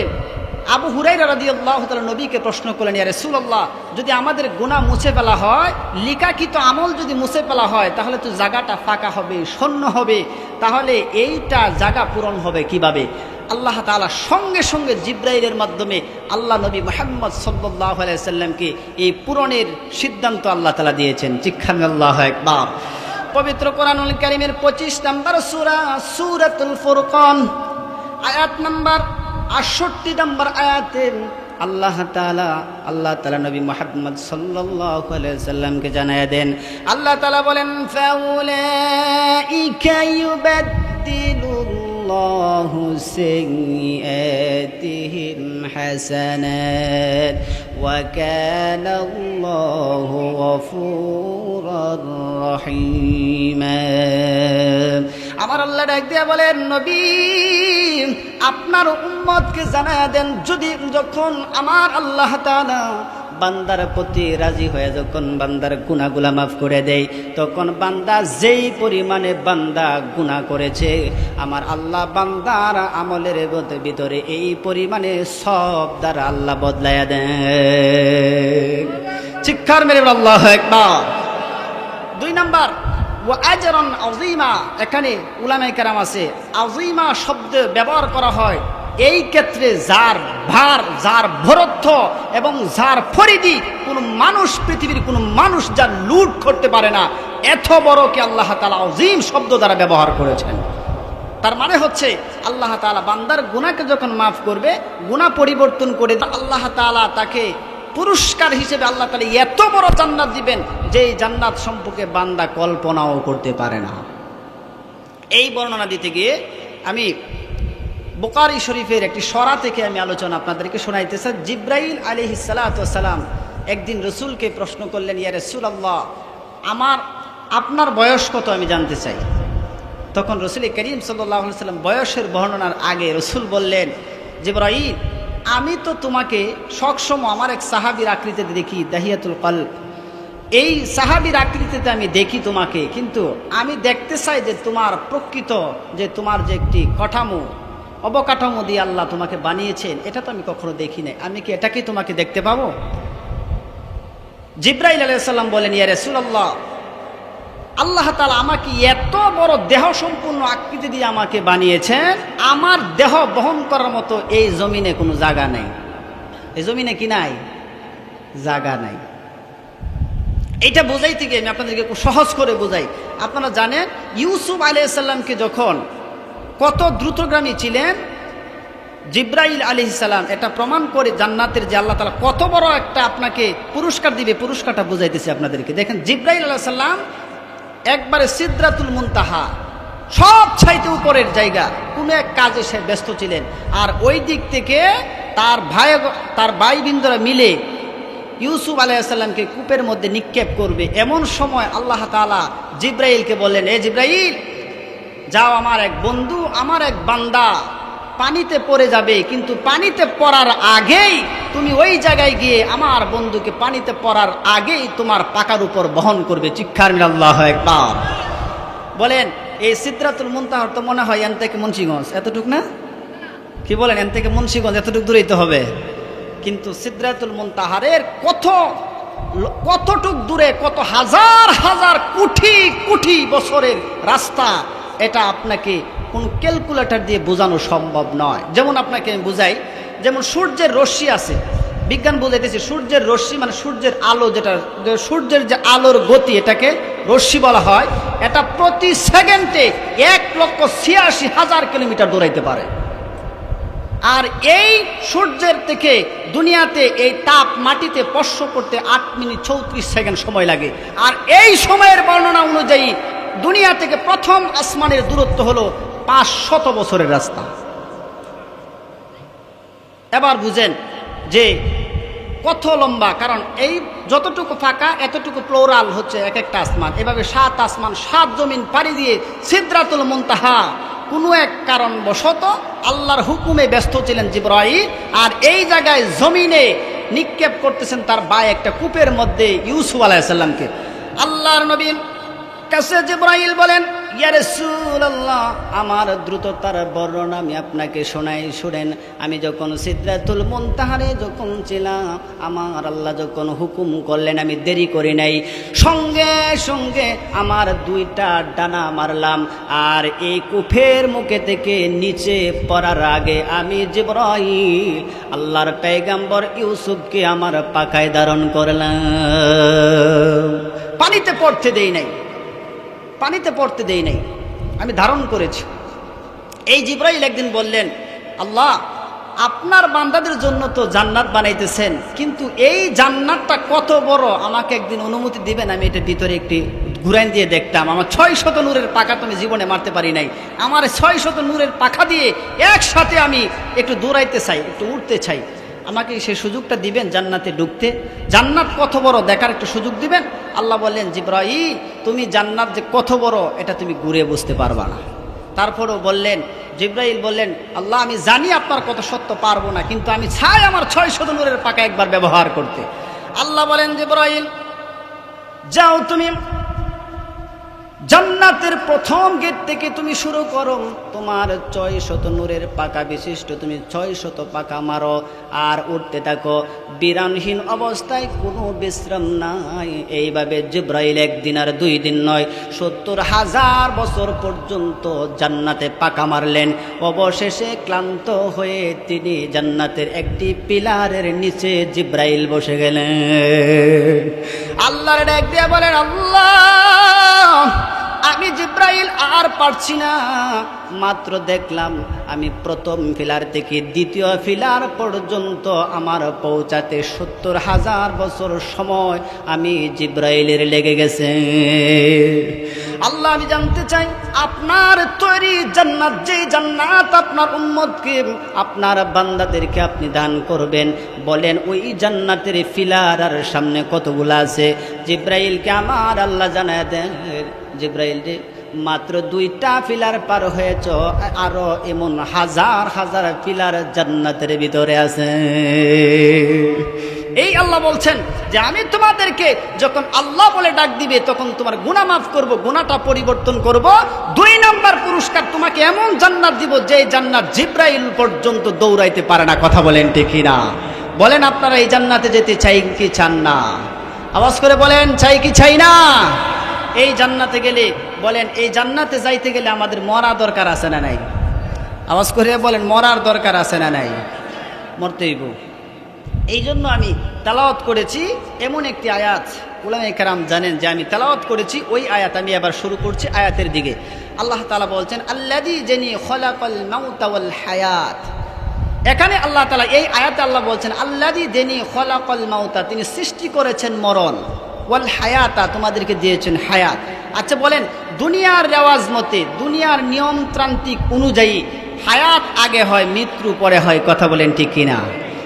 আবু হুরায়রা রাদিয়াল্লাহু তাআলা নবীকে প্রশ্ন করলেন, ইয়া রাসূলুল্লাহ, যদি আমাদের গুনাহ মুছে ফেলা হয়, লিখাকৃত আমল যদি মুছে ফেলা হয়, তাহলে তো জায়গাটা ফাঁকা হবে, শূন্য হবে, তাহলে এইটা জায়গা পূরণ হবে কিভাবে? আল্লাহ তাআলা সঙ্গে সঙ্গে জিবরাইলের মাধ্যমে আল্লাহ নবী মুহাম্মদ সাল্লাল্লাহু আলাইহি ওয়াসাল্লামকে এই পূরণের সিদ্ধান্ত আল্লাহ তাআলা দিয়েছেন। চিৎকার আল্লাহু আকবার। পবিত্র কোরআনুল কারীমের 25 নম্বর সূরা সূরাতুল ফুরকান আয়াত নম্বর 68 নম্বর আয়াতে আল্লাহ তাআলা নবী মুহাম্মদ সাল্লাল্লাহু আলাইহি ওয়াসাল্লামকে জানায়া দেন, আল্লাহ তাআলা বলেন, ফাউলাইকা ইউবাদদিলুল্লাহু সাইয়্যাতিহিম হাসানাত ওয়া কানাল্লাহু গফুরার রহিমা। আমার আল্লাহ ডাক দিয়া বলেন, নবী আপনার উম্মতকে জানায়া দেন, যদি যখন আমার আল্লাহ তাআলা বান্দার প্রতি রাজি হয়ে যখন বান্দার গুনাহগুলা মাফ করে দেয়, তখন বান্দা যেই পরিমাণে বান্দা গুনাহ করেছে আমার আল্লাহ বান্দার আমলের ভিতরে এই পরিমাণে সব দ্বারা আল্লাহ বদলায়া দেন। চিৎকার মেরে আল্লাহু আকবার। 2 নাম্বার ওয়া আজরান আযীমা। এখানে উলামায়ে কেরাম আছে, আযীমা শব্দ ব্যবহার করা হয় এই ক্ষেত্রে যার ভার, যার ভরত্ব এবং যার পরিধি কোন মানুষ, পৃথিবীর কোন মানুষ যার লুট করতে পারে না, এত বড় কি আল্লাহ তাআলা আযীম শব্দ দ্বারা ব্যবহার করেছেন। তার মানে হচ্ছে আল্লাহ তাআলা বান্দার গুনাহকে যখন মাফ করবে, গুনাহ পরিবর্তন করে আল্লাহ তাআলা তাকে পুরস্কার হিসেবে আল্লাহ তাআলা এত বড় জান্নাত দিবেন যে জান্নাত সম্পর্কে বান্দা কল্পনাও করতে পারে না। এই বর্ণনা দিতে গিয়ে আমি বুখারী শরীফের একটি সূরা থেকে আমি আলোচনা আপনাদেরকে শোনাইতে চাই। জিবরাইল আলাইহিস সালাতু ওয়াস সালাম একদিন রাসূলকে প্রশ্ন করলেন, ইয়া রাসূলুল্লাহ, আপনার বয়স কত আমি জানতে চাই। তখন রাসূল করিম সাল্লাল্লাহু আলাইহি সাল্লাম বয়সের বর্ণনার আগে রাসূল বললেন, জিবরাইল, আমি তো তোমাকে সবসময় আমার এক সাহাবীর আকৃতিতে দেখি, দাহিয়াতুল কলব, এই সাহাবীর আকৃতিতে আমি দেখি তোমাকে, কিন্তু আমি দেখতে চাই যে তোমার প্রকৃত যে তোমার যে একটি কাঠামো, অবকাঠামো দিয়ে আল্লাহ তোমাকে বানিয়েছেন, এটা তো আমি কখনো দেখি নাই, আমি কি এটাকে তোমাকে দেখতে পাবো? জিবরাইল আলাইহিস সালাম বলেন, ইয়া রাসূলুল্লাহ, আল্লাহ তাআলা আমাকে এত বড় দেহ সম্পূর্ণ আকৃতি দিয়ে আমাকে বানিয়েছেন, আমার দেহ বহন করার মতো এই জমিনে কোনো জায়গা নাই। এই জমিনে কি নাই? জায়গা নাই। এইটা বোঝাইতে গিয়ে আমি আপনাদেরকে খুব সহজ করে বোঝাই। আপনারা জানেন ইউসুফ আলাইহিস সালামকে যখন কত দ্রুতগামী ছিলেন, জিবরাইল আলাইহিস সালাম এটা প্রমাণ করে জান্নাতের যে আল্লাহ তাআলা কত বড় একটা আপনাকে পুরস্কার দিবে, পুরস্কারটা বুঝাইতেছি আপনাদেরকে। দেখেন জিবরাইল আলাইহিস সালাম একবারে সিদরাতুল মুনতাহা, সব চাইতে উপরের জায়গা, কোন এক কাজে সে ব্যস্ত ছিলেন, আর ওই দিক থেকে তার ভাই বিন্দুরা মিলে ইউসুফ আলাইহিস সালামকে কূপের মধ্যে নিক্ষেপ করবে। এমন সময় আল্লাহ তাআলা জিবরাইলকে বললেন, এ জিবরাইল, যাও, আমার এক বন্ধু, আমার এক বান্দা পানিতে পড়ে যাবে, কিন্তু পানিতে পড়ার আগেই তুমি ওই জায়গায় গিয়ে আমার বন্ধুকে পানিতে পড়ার আগেই তোমার পাকার উপর বহন করবে। চিৎকার মিলে আল্লাহু আকবার বলেন। এই সিদরাতুল মুনতাহা তো মনে হয় এন থেকে মুন্সিগঞ্জ এতটুক না? কি বলেন, এন থেকে মুন্সিগঞ্জ এতটুক দূরেই তো হবে, কিন্তু সিদরাতুল মুনতাহারের কতটুক দূরে, কত হাজার হাজার কোটি কোটি বছরের রাস্তা, এটা আপনাকে কোন ক্যালকুলেটর দিয়ে বোঝানো সম্ভব নয়। যেমন আপনাকে আমি বুঝাই, যেমন সূর্যের রশ্মি আছে, বিজ্ঞান বুঝাইতেছে সূর্যের রশ্মি মানে সূর্যের আলো, যেটা সূর্যের যে আলোর গতি এটাকে রশ্মি বলা হয়, এটা প্রতি সেকেন্ডে 1,86,000 কিলোমিটার দৌড়াইতে পারে। আর এই সূর্যের থেকে দুনিয়াতে এই তাপ মাটিতে স্পর্শ করতে 8 মিনিট 34 সেকেন্ড সময় লাগে। আর এই সময়ের বর্ণনা অনুযায়ী দুনিয়া থেকে প্রথম আসমানের দূরত্ব হলো 500 বছরের রাস্তা। এবার বুঝেন যে কত লম্বা, কারণ এই যতটুকু ফাঁকা এতটুকু প্লোরাল হচ্ছে এক একটা আসমান। এভাবে 7 আসমান 7 জমিন পাড়ি দিয়ে সিদরাতুল মুনতাহা কোনো এক কারণবশত আল্লাহর হুকুমে ব্যস্ত ছিলেন জিবরাইল, আর এই জায়গায় জমিনে নিক্ষেপ করতেছেন তার ভাই একটা কূপের মধ্যে ইউসুফ আলাইহিস সালামকে। আল্লাহর নবীর কাছে জিবরাইল বলেন, ইয়া রাসূলুল্লাহ, আমার দ্রুততার বর্ণনা আমি আপনাকে শোনাই, শুনেন। আমি যখন সিদরাতুল মুনতাহারে যখন ছিলাম, আমার আল্লাহ যখন হুকুম করলেন, আমি দেরি করি নাই, সঙ্গে সঙ্গে আমার 2টা ডানা মারলাম, আর এই কূপের মুখে থেকে নিচে পড়ার আগে আমি জিবরাইল আল্লাহর পয়গম্বর ইউসুফকে আমার পাখায় ধারণ করলাম। পানিতে পড়তে দেই নাই, পানিতে পড়তে দেই নাই, আমি ধারণ করেছি। এই জিবরাইল একদিন বললেন, আল্লাহ, আপনার বান্দাদের জন্য তো জান্নাত বানাইতেছেন, কিন্তু এই জান্নাতটা কত বড় আমাকে একদিন অনুমতি দিবেন, আমি এটা ভিতরে একটি ঘুরাইন দিয়ে দেখতাম। আমার 600 নূরের পাখা তো আমি জীবনে মারতে পারি নাই, আমার 600 নূরের পাখা দিয়ে একসাথে আমি একটু দৌড়াইতে চাই, একটু উঠতে চাই, আমাকে সেই সুযোগটা দিবেন জান্নাতে ঢুকতে, জান্নাত কত বড় দেখার একটু সুযোগ দিবেন। আল্লাহ বললেন, জিবরাইল, তুমি জান্নাত যে কত বড় এটা তুমি ঘুরে বুঝতে পারবা না। তারপরেও বললেন, জিব্রাইল বললেন, আল্লাহ আমি জানি আপনার কথা সত্য, পারবো না, কিন্তু আমি চাই আমার 600 নূরের পাকা একবার ব্যবহার করতে। আল্লাহ বলেন, জিব্রাইল যাও, তুমি জান্নাতের প্রথম গেট থেকে তুমি শুরু করো, তোমার 600 নূরের পাকা বিশিষ্ট তুমি 600 পাকা মারো আর উঠতে থাকো বিরামহীন অবস্থায়, কোনো বিশ্রাম নাই। এইভাবে জিব্রাইল একদিন আর 2 দিন নয়, 70,000 বছর পর্যন্ত জান্নাতে পাকা মারলেন। অবশেষে ক্লান্ত হয়ে তিনি জান্নাতের একটি পিলারের নিচে জিব্রাইল বসে গেলেন। আল্লাহর ডাক দিয়ে বলেন, আল্লাহ আমি জিব্রাইল আর পারছি না, মাত্র দেখলাম আমি প্রথম ফিলার থেকে দ্বিতীয় ফিলার পর্যন্ত আমার পৌঁছাতে 70,000 বছর সময় আমি জিব্রাইলের লেগে গেছে। আল্লাহ আমি জানতে চাই, আপনার তৈরি জান্নাত, যে জান্নাত আপনার উম্মতকে, আপনার বান্দাদেরকে আপনি দান করবেন, বলেন ওই জান্নাতের ফিলার আর সামনে কতগুলো আছে? জিব্রাইলকে আমার আল্লাহ জানায় দেন, জিব্রাইল রে মাত্র 2টা ফিলার পার হয়েছ, আরো এমন হাজার হাজার ফিলার জান্নাতের ভিতরে আছে। এই আল্লাহ বলছেন যে আমি তোমাদেরকে যখন আল্লাহ বলে ডাক দিবে তখন তোমার গুনাহ মাফ করব, গুনাহটা পরিবর্তন করব। 2 নম্বর পুরস্কার, তোমাকে এমন জান্নাত দিব যে জান্নাত জিব্রাইল পর্যন্ত দৌড়াইতে পারে না। কথা বলেন ঠিক কিনা? বলেন আপনারা এই জান্নাতে যেতে চাই কি চান না? আওয়াজ করে বলেন, চাই কি চাই না? এই জান্নাতে গেলে বলেন, এই জান্নাতে যাইতে গেলে আমাদের মরা দরকার আছে না নাই? আওয়াজ করে বলেন, মরার দরকার আছে না নাই? মরতেইব। এই জন্য আমি তেলাওয়াত করেছি এমন একটি আয়াত, উলামায়ে কেরাম জানেন যে আমি তেলাওয়াত করেছি ওই আয়াত। আমি এবার শুরু করছি আয়াতের দিকে। আল্লাহ তাআলা বলছেন, আল্লাযী যিনি খলাকাল মাউতা ওয়াল হায়াত। এখানে আল্লাহ তাআলা এই আয়াতে আল্লাহ বলছেন, আল্লাযী যিনি খলাকাল মাউতা, তিনি সৃষ্টি করেছেন মরণ, ওয়াল হায়াতা, তোমাদেরকে দিয়েছেন হায়াত। আচ্ছা বলেন, দুনিয়ার রেওয়াজ মতে, দুনিয়ার নিয়মতান্ত্রিক অনুযায়ী হায়াত আগে হয়, মৃত্যু পরে হয়। কথা বলেন ঠিক কিনা?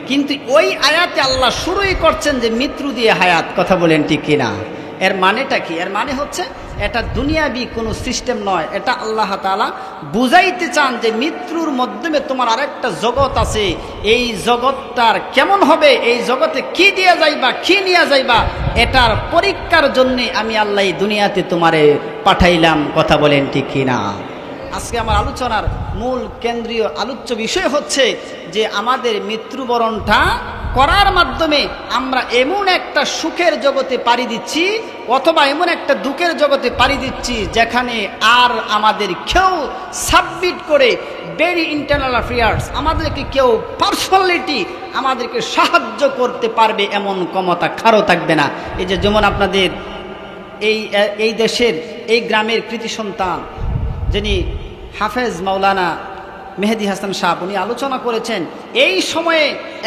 কিন্তু ওই আয়াতে আল্লাহ শুরুই করছেন যে মৃত্যু দিয়ে হায়াত। কথা বলেন ঠিক কিনা? এর মানেটা কি? এর মানে হচ্ছে এটা দুনিয়াবি কোনো সিস্টেম নয়, এটা আল্লাহ তাআলা বুঝাইতে চান যে মৃত্যুর মাধ্যমে তোমার আরেকটা জগৎ আছে, এই জগৎটার কেমন হবে, এই জগতে কি দিয়ে যাইবা, কি নিয়ে যাইবা, এটার পরীক্ষার জন্যে আমি আল্লাহ এই দুনিয়াতে তোমারে পাঠাইলাম। কথা বলেন ঠিক কিনা? আজকে আমার আলোচনার মূল কেন্দ্রীয় আলোচ্য বিষয় হচ্ছে যে আমাদের মৃত্যুবরণটা করার মাধ্যমে আমরা এমন একটা সুখের জগতে পাড়ি দিচ্ছি অথবা এমন একটা দুঃখের জগতে পাড়ি দিচ্ছি যেখানে আর আমাদের কেউ সাবমিট করে ভেরি ইন্টারনাল অ্যাফেয়ার্স, আমাদেরকে কেউ পার্সোনালিটি আমাদেরকে সাহায্য করতে পারবে এমন ক্ষমতা কারো থাকবে না। এই যে যেমন আপনাদের এই দেশের এই গ্রামের কৃতি সন্তান যিনি হাফেজ মাওলানা মেহেদি হাসান সাহেব, উনি আলোচনা করেছেন এই সময়ে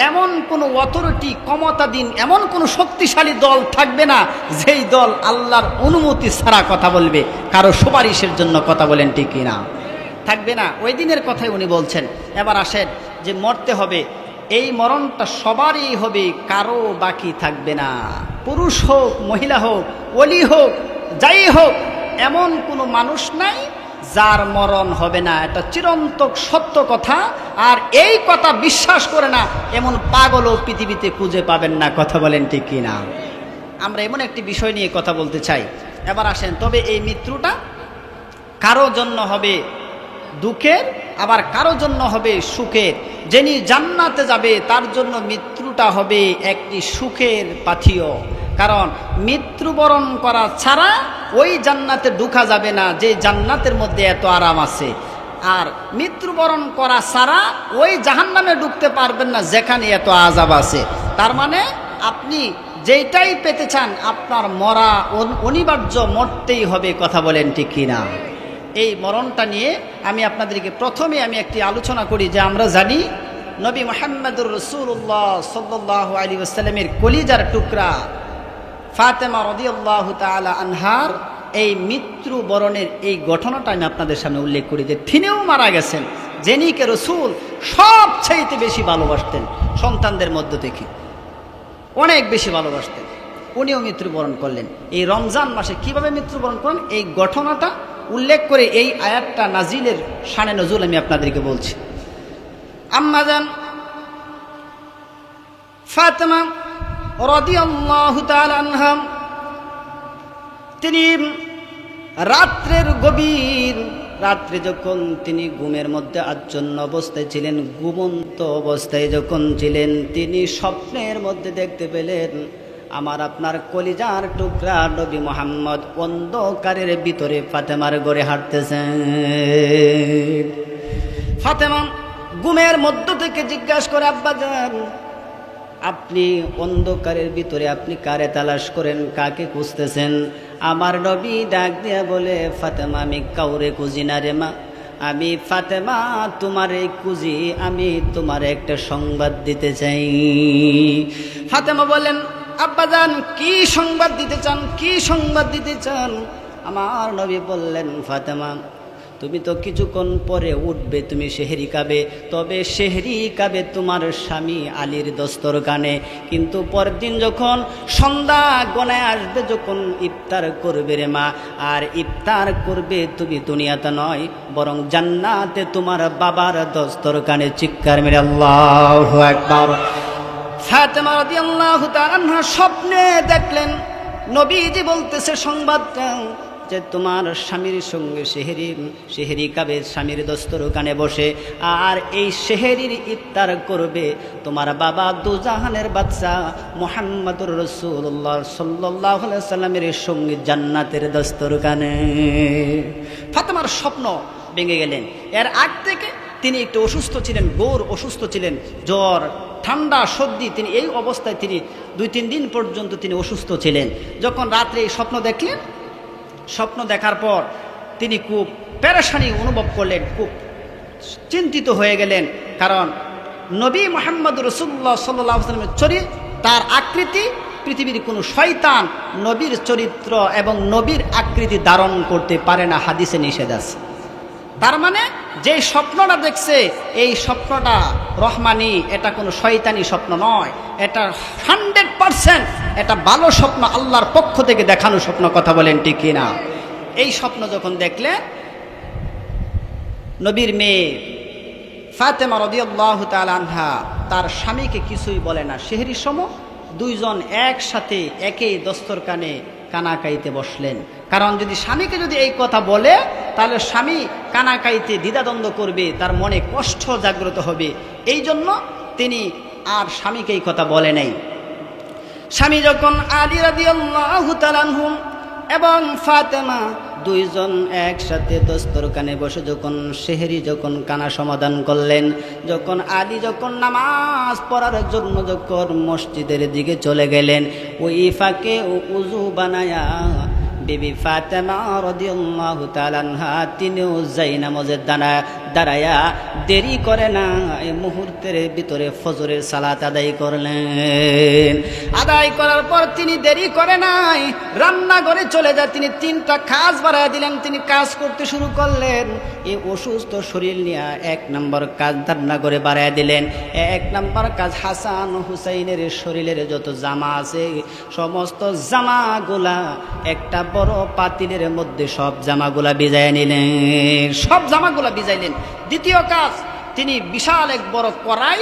এমন কোনো অথরিটি, ক্ষমতাধীন এমন কোনো শক্তিশালী দল থাকবে না যেই দল আল্লাহর অনুমতি ছাড়া কথা বলবে, কারো সুপারিশের জন্য। কথা বলেন ঠিক কিনা? থাকবে না। ওই দিনের কথাই উনি বলছেন। এবার আসেন যে মরতে হবে, এই মরণটা সবারই হবে, কারো বাকি থাকবে না। পুরুষ হোক, মহিলা হোক, ওলি হোক, যাই হোক, এমন কোনো মানুষ নাই যার মরণ হবে না। এটা চিরন্তক সত্য কথা। আর এই কথা বিশ্বাস করে না এমন পাগলও পৃথিবীতে খুঁজে পাবেন না। কথা বলেন ঠিক কিনা? আমরা এমন একটি বিষয় নিয়ে কথা বলতে চাই। এবার আসেন, তবে এই মৃত্যুটা কারো জন্য হবে দুঃখের, আবার কারো জন্য হবে সুখের। যিনি জান্নাতে যাবে তার জন্য মৃত্যুটা হবে একটি সুখের পাথিয়। কারণ মৃত্যুবরণ করা ছাড়া ওই জান্নাতে ঢোকা যাবে না যে জান্নাতের মধ্যে এত আরাম আছে। আর মৃত্যুবরণ করা ছাড়া ওই জাহান্নামে ঢুকতে পারবেন না যেখানে এত আযাব আছে। তার মানে আপনি যেইটাই পেতে চান আপনার মরা অনিবার্য, মরতেই হবে। কথা বলেন ঠিক কিনা? এই মরণটা নিয়ে আমি আপনাদেরকে প্রথমে একটি আলোচনা করি যে আমরা জানি নবী মুহাম্মদুর রাসূলুল্লাহ সাল্লাল্লাহু আলাইহি ওয়াসাল্লামের কলিজার টুকরা ফাতেমা রাদিয়াল্লাহু তাআলা আনহার এই মৃত্যু বরণের এই ঘটনাটা আমি আপনাদের সামনে উল্লেখ করি যে তিনিও মারা গেছেন, যিনিকে রাসূল সবচেয়ে বেশি ভালোবাসতেন সন্তানদের মধ্য থেকে, অনেক বেশি ভালোবাসতেন। উনিও মৃত্যুবরণ করলেন। এই রমজান মাসে কিভাবে মৃত্যুবরণ করেন এই ঘটনাটা উল্লেখ করে এই আয়াতটা নাজিলের শানে নজুল আমি আপনাদেরকে বলছি। আম্মা জান ফাতেমা রাদিয়াল্লাহু তাআলা আনহা তিনি রাত্রের গভীর রাত্রে যখন তিনি ঘুমের মধ্যে আচ্ছন্ন অবস্থায় ছিলেন, ঘুমন্ত অবস্থায় যখন ছিলেন, তিনি স্বপ্নের মধ্যে দেখতে পেলেন আমার আপনার কলিজার টুকরা নবী মুহাম্মদ অন্ধকারের ভিতরে ফাতেমার ঘরে হাঁটতেছেন। ফাতেমা ঘুমের মধ্য থেকে জিজ্ঞাসা করে, আব্বাজান আপনি অন্ধকারের ভিতরে আপনি কারে তালাশ করেন, কাকে খুঁজতেছেন? আমার নবী ডাক দিয়া বলে, ফাতেমা আমি কাউরে খুঁজি না রে মা, আমি ফাতেমা তোমার এই খুঁজি, আমি তোমার একটা সংবাদ দিতে চাই। ফাতেমা বলেন, আব্বাজান কি সংবাদ দিতে চান, কি সংবাদ দিতে চান? আমার নবী বললেন, ফাতেমা তুমি তো কিছুক্ষণ পরে উঠবে, তুমি সেহরি খাবে, তবে সেহরি খাবে তোমার স্বামী আলীর দস্তরখানে, কিন্তু পরদিন যখন সন্ধ্যা গনায় আসবে, যখন ইফতার করবে রে মা, আর ইফতার করবে তুমি দুনিয়াতে নয় বরং জান্নাতে তোমার বাবার দস্তরখানে। চিৎকার মেরে আল্লাহু আকবার। ফাতেমা রাদিয়াল্লাহু তাআলা আনহা স্বপ্নে দেখলেন নবীজি বলতেছে সংবাদটা যে তোমার স্বামীর সঙ্গে সেহেরি খাবে স্বামীর দস্তরখানে বসে, আর এই সেহেরির ইফতার করবে তোমার বাবা দুজাহানের বাদশা মুহাম্মদুর রাসূলুল্লাহ সাল্লাল্লাহু আলাইহি সাল্লামের সঙ্গে জান্নাতের দস্তরখানে। ফাতেমার স্বপ্ন ভেঙে গেলেন। এর আগ থেকে তিনি একটু অসুস্থ ছিলেন, ঘোর অসুস্থ ছিলেন, জ্বর ঠান্ডা সর্দি, তিনি এই অবস্থায় তিনি 2-3 দিন পর্যন্ত তিনি অসুস্থ ছিলেন। যখন রাত্রে এই স্বপ্ন দেখলেন, স্বপ্ন দেখার পর তিনি খুব পেরেশানি অনুভব করলেন, খুব চিন্তিত হয়ে গেলেন, কারণ নবী মুহাম্মদ রাসূলুল্লাহ সাল্লাল্লাহু আলাইহি ওয়াসাল্লামের চরিত্র, তার আকৃতি পৃথিবীর কোনো শয়তান নবীর চরিত্র এবং নবীর আকৃতি ধারণ করতে পারে না, হাদিসে নিষেধ আছে। তার মানে যে স্বপ্নটা দেখছে এই স্বপ্নটা রহমানি, এটা কোনো শয়তানি স্বপ্ন নয়, এটা 100% এটা ভালো স্বপ্ন, আল্লাহর পক্ষ থেকে দেখানো স্বপ্ন। কথা বলেন ঠিক কিনা? এই স্বপ্ন যখন দেখলে নবীর মেয়ে ফাতেমা রাদিয়াল্লাহু তাআলা আনহা তার স্বামীকে কিছুই বলে না। সেহরির সময় দুইজন একসাথে একই দস্তরখানে কানা খাইতে বসলেন, কারণ যদি স্বামীকে যদি এই কথা বলে তাহলে স্বামী কানা খাইতে দ্বিধাদ্বন্দ্ব করবে, তার মনে কষ্ট জাগ্রত হবে। এই জন্য তিনি আর স্বামীকে এই কথা বলে নাই। স্বামী যখন আলী রাদিয়াল্লাহু তাআলা আনহু এবং ফাতেমা দুইজন একসাথে দস্তরখানে বসে যখন সেহরি যখন কানা সমাধান করলেন, যখন আলী যখন নামাজ পড়ার জন্য যখন মসজিদের দিকে চলে গেলেন, ওই ফাঁকে উযু বানায়া বিবি ফাতেমা রাদিয়াল্লাহু তাআলা আনহা তিনিও যাই নামাজে দাঁড়ায়া দেরি করে না, এই মুহূর্তের ভিতরে ফজরের সালাত আদায় করলেন। আদায় করার পর তিনি দেরি করে নাই, রান্নাঘরে চলে যায়, তিনি 3টা কাজ বাড়ায় দিলেন, তিনি কাজ করতে শুরু করলেন। এই অসুস্থ শরীর নিয়ে 1 নম্বর কাজ রান্নাঘরে বাড়ায় দিলেন। 1 নম্বর কাজ হাসান হুসাইনের শরীরের যত জামা আছে সমস্ত জামাগুলা একটা বড় পাতিলের মধ্যে সব জামাগুলা ভিজায় নিলেন, সব জামাগুলা ভিজাইলেন। দ্বিতীয় কাজ, তিনি বিশাল এক বড় কড়াই,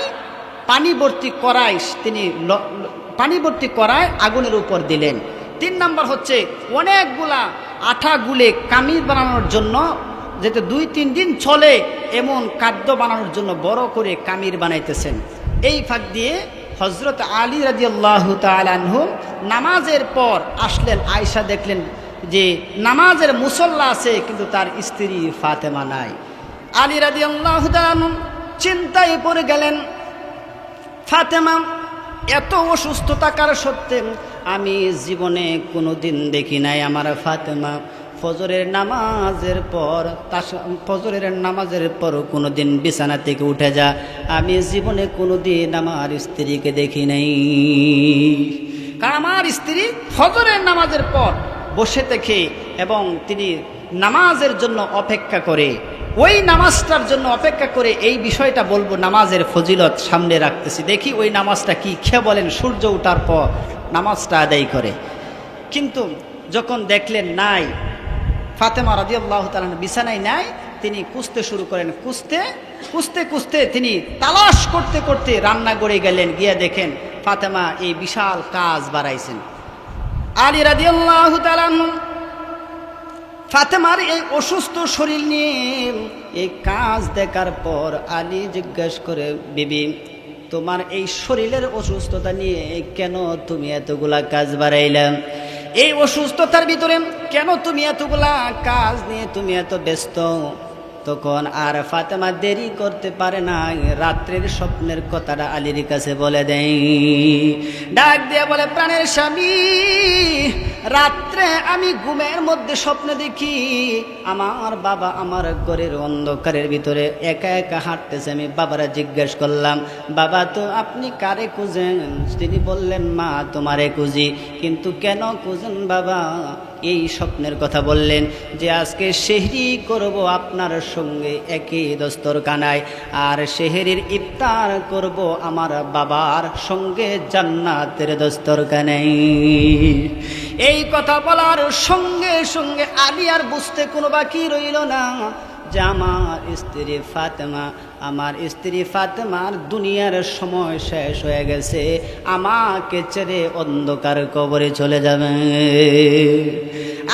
পানি ভর্তি কড়াই, তিনি পানি ভর্তি কড়াই আগুনের উপর দিলেন। 3 নম্বর হচ্ছে অনেকগুলা আঠা গুলে কামিজ বানানোর জন্য, যাতে 2-3 দিন চলে এমন খাদ্য বানানোর জন্য বড় করে কামির বানাইতেছেন। এই ফাঁক দিয়ে হযরত আলী রাদিয়াল্লাহু তাআলা আনহু নামাজের পর আসলেন। আয়েশা দেখলেন যে নামাজের মুসল্লা আছে কিন্তু তার স্ত্রী ফাতেমা নাই। আলী রাদিয়াল্লাহু তাআলা আনহু চিন্তায় পড়ে গেলেন, ফাতেমা এত অসুস্থ থাকার সত্ত্বেও আমি জীবনে কোনোদিন দেখি নাই আমার ফাতেমা ফজরের নামাজের পর কোনোদিন বিছানা থেকে উঠে যা, আমি জীবনে কোনোদিন আমার স্ত্রীকে দেখি নাই। কারণ আমার স্ত্রী ফজরের নামাজের পর বসে থেকে এবং তিনি নামাজের জন্য অপেক্ষা করে, ওই নামাজটার জন্য অপেক্ষা করে। এই বিষয়টা বলবো, নামাজের ফজিলত সামনে রাখতেছি, দেখি ওই নামাজটা কি। খেয়ে বলেন সূর্য ওঠার পর নামাজটা আদায় করে, কিন্তু যখন দেখলেন নাই, ফাতেমা রাদিয়াল্লাহু তাআলা বিছানায় নাই, তিনি কুঁচতে শুরু করেন। কুঁচতে কুঁচতে তিনি তালাশ করতে করতে রান্নাঘরে গেলেন, গিয়ে দেখেন ফাতেমা এই বিশাল কাজ বাড়াইছেন। আলী রাদিয়াল্লাহু তাআলা ফাতেমার এই অসুস্থ শরীর নিয়ে এই কাজ দেখার পর আলী জিজ্ঞেস করে, বিবি তোমার এই শরীরের অসুস্থতা নিয়ে কেন তুমি এতগুলা কাজ বাড়াইলাম? এই অসুস্থতার ভিতরে কেন তুমি এতগুলা কাজ নিয়ে তুমি এত ব্যস্ত? তখন আর ফাতেমা দেরি করতে পারে না, রাত্রের স্বপ্নের কথাটা আলীর কাছে বলে দেয়। ডাক দিয়ে বলে, প্রাণের স্বামী, রাত্রে আমি ঘুমের মধ্যে স্বপ্ন দেখি আমার বাবা আমার ঘরের অন্ধকারের ভিতরে একা একা হাঁটতেছে। আমি বাবারা জিজ্ঞেস করলাম, বাবা তো আপনি কারে খুঁজেন? তিনি বললেন, মা তোমারে খুঁজি। কিন্তু কেন খুঁজেন বাবা? এই স্বপ্নের কথা বললেন যে আজকে সেহরি করব আপনার সঙ্গে একই দস্তরখানায়, আর সেহরির ইফতার করব আমার বাবার সঙ্গে জান্নাতের দস্তরখানায়। এই কথা বলার সঙ্গে সঙ্গে আলী আর বুঝতে কোনো বাকি রইল না যে আমার স্ত্রী ফাতেমার দুনিয়ার সময় শেষ হয়ে গেছে, আমাকে ছেড়ে অন্ধকার কবরে চলে যাবে।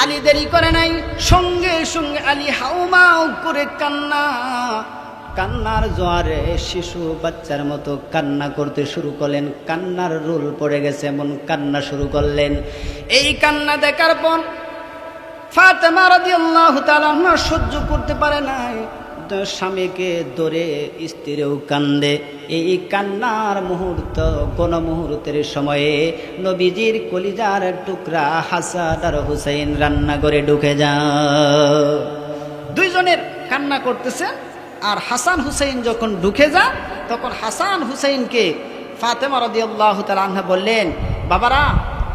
আলী দেরি করে নাই, সঙ্গে সঙ্গে আলী হাউমাউ করে কান্নার জোয়ারে শিশু বাচ্চার মতো কান্না করতে শুরু করলেন। কান্নার রোল পড়ে গেছে এমন কান্না শুরু করলেন। এই কান্না দেখার পর ফাতেমা রাদিয়াল্লাহু তাআলা সহ্য করতে পারে নাই, স্বামীকে ধরে স্ত্রীও কান্দে। এই কান্নার মুহূর্ত কোন মুহূর্তের সময়ে নবীজির কলিজার টুকরা হাসান আর হুসাইন রান্নাঘরে ঢুকে যায়। দুইজনের কান্না করতেছে, আর হাসান হুসাইন যখন ঢুকে যায় তখন হাসান হুসাইনকে ফাতেমা রাদিয়াল্লাহু তাআলা আনহা বললেন, বাবারা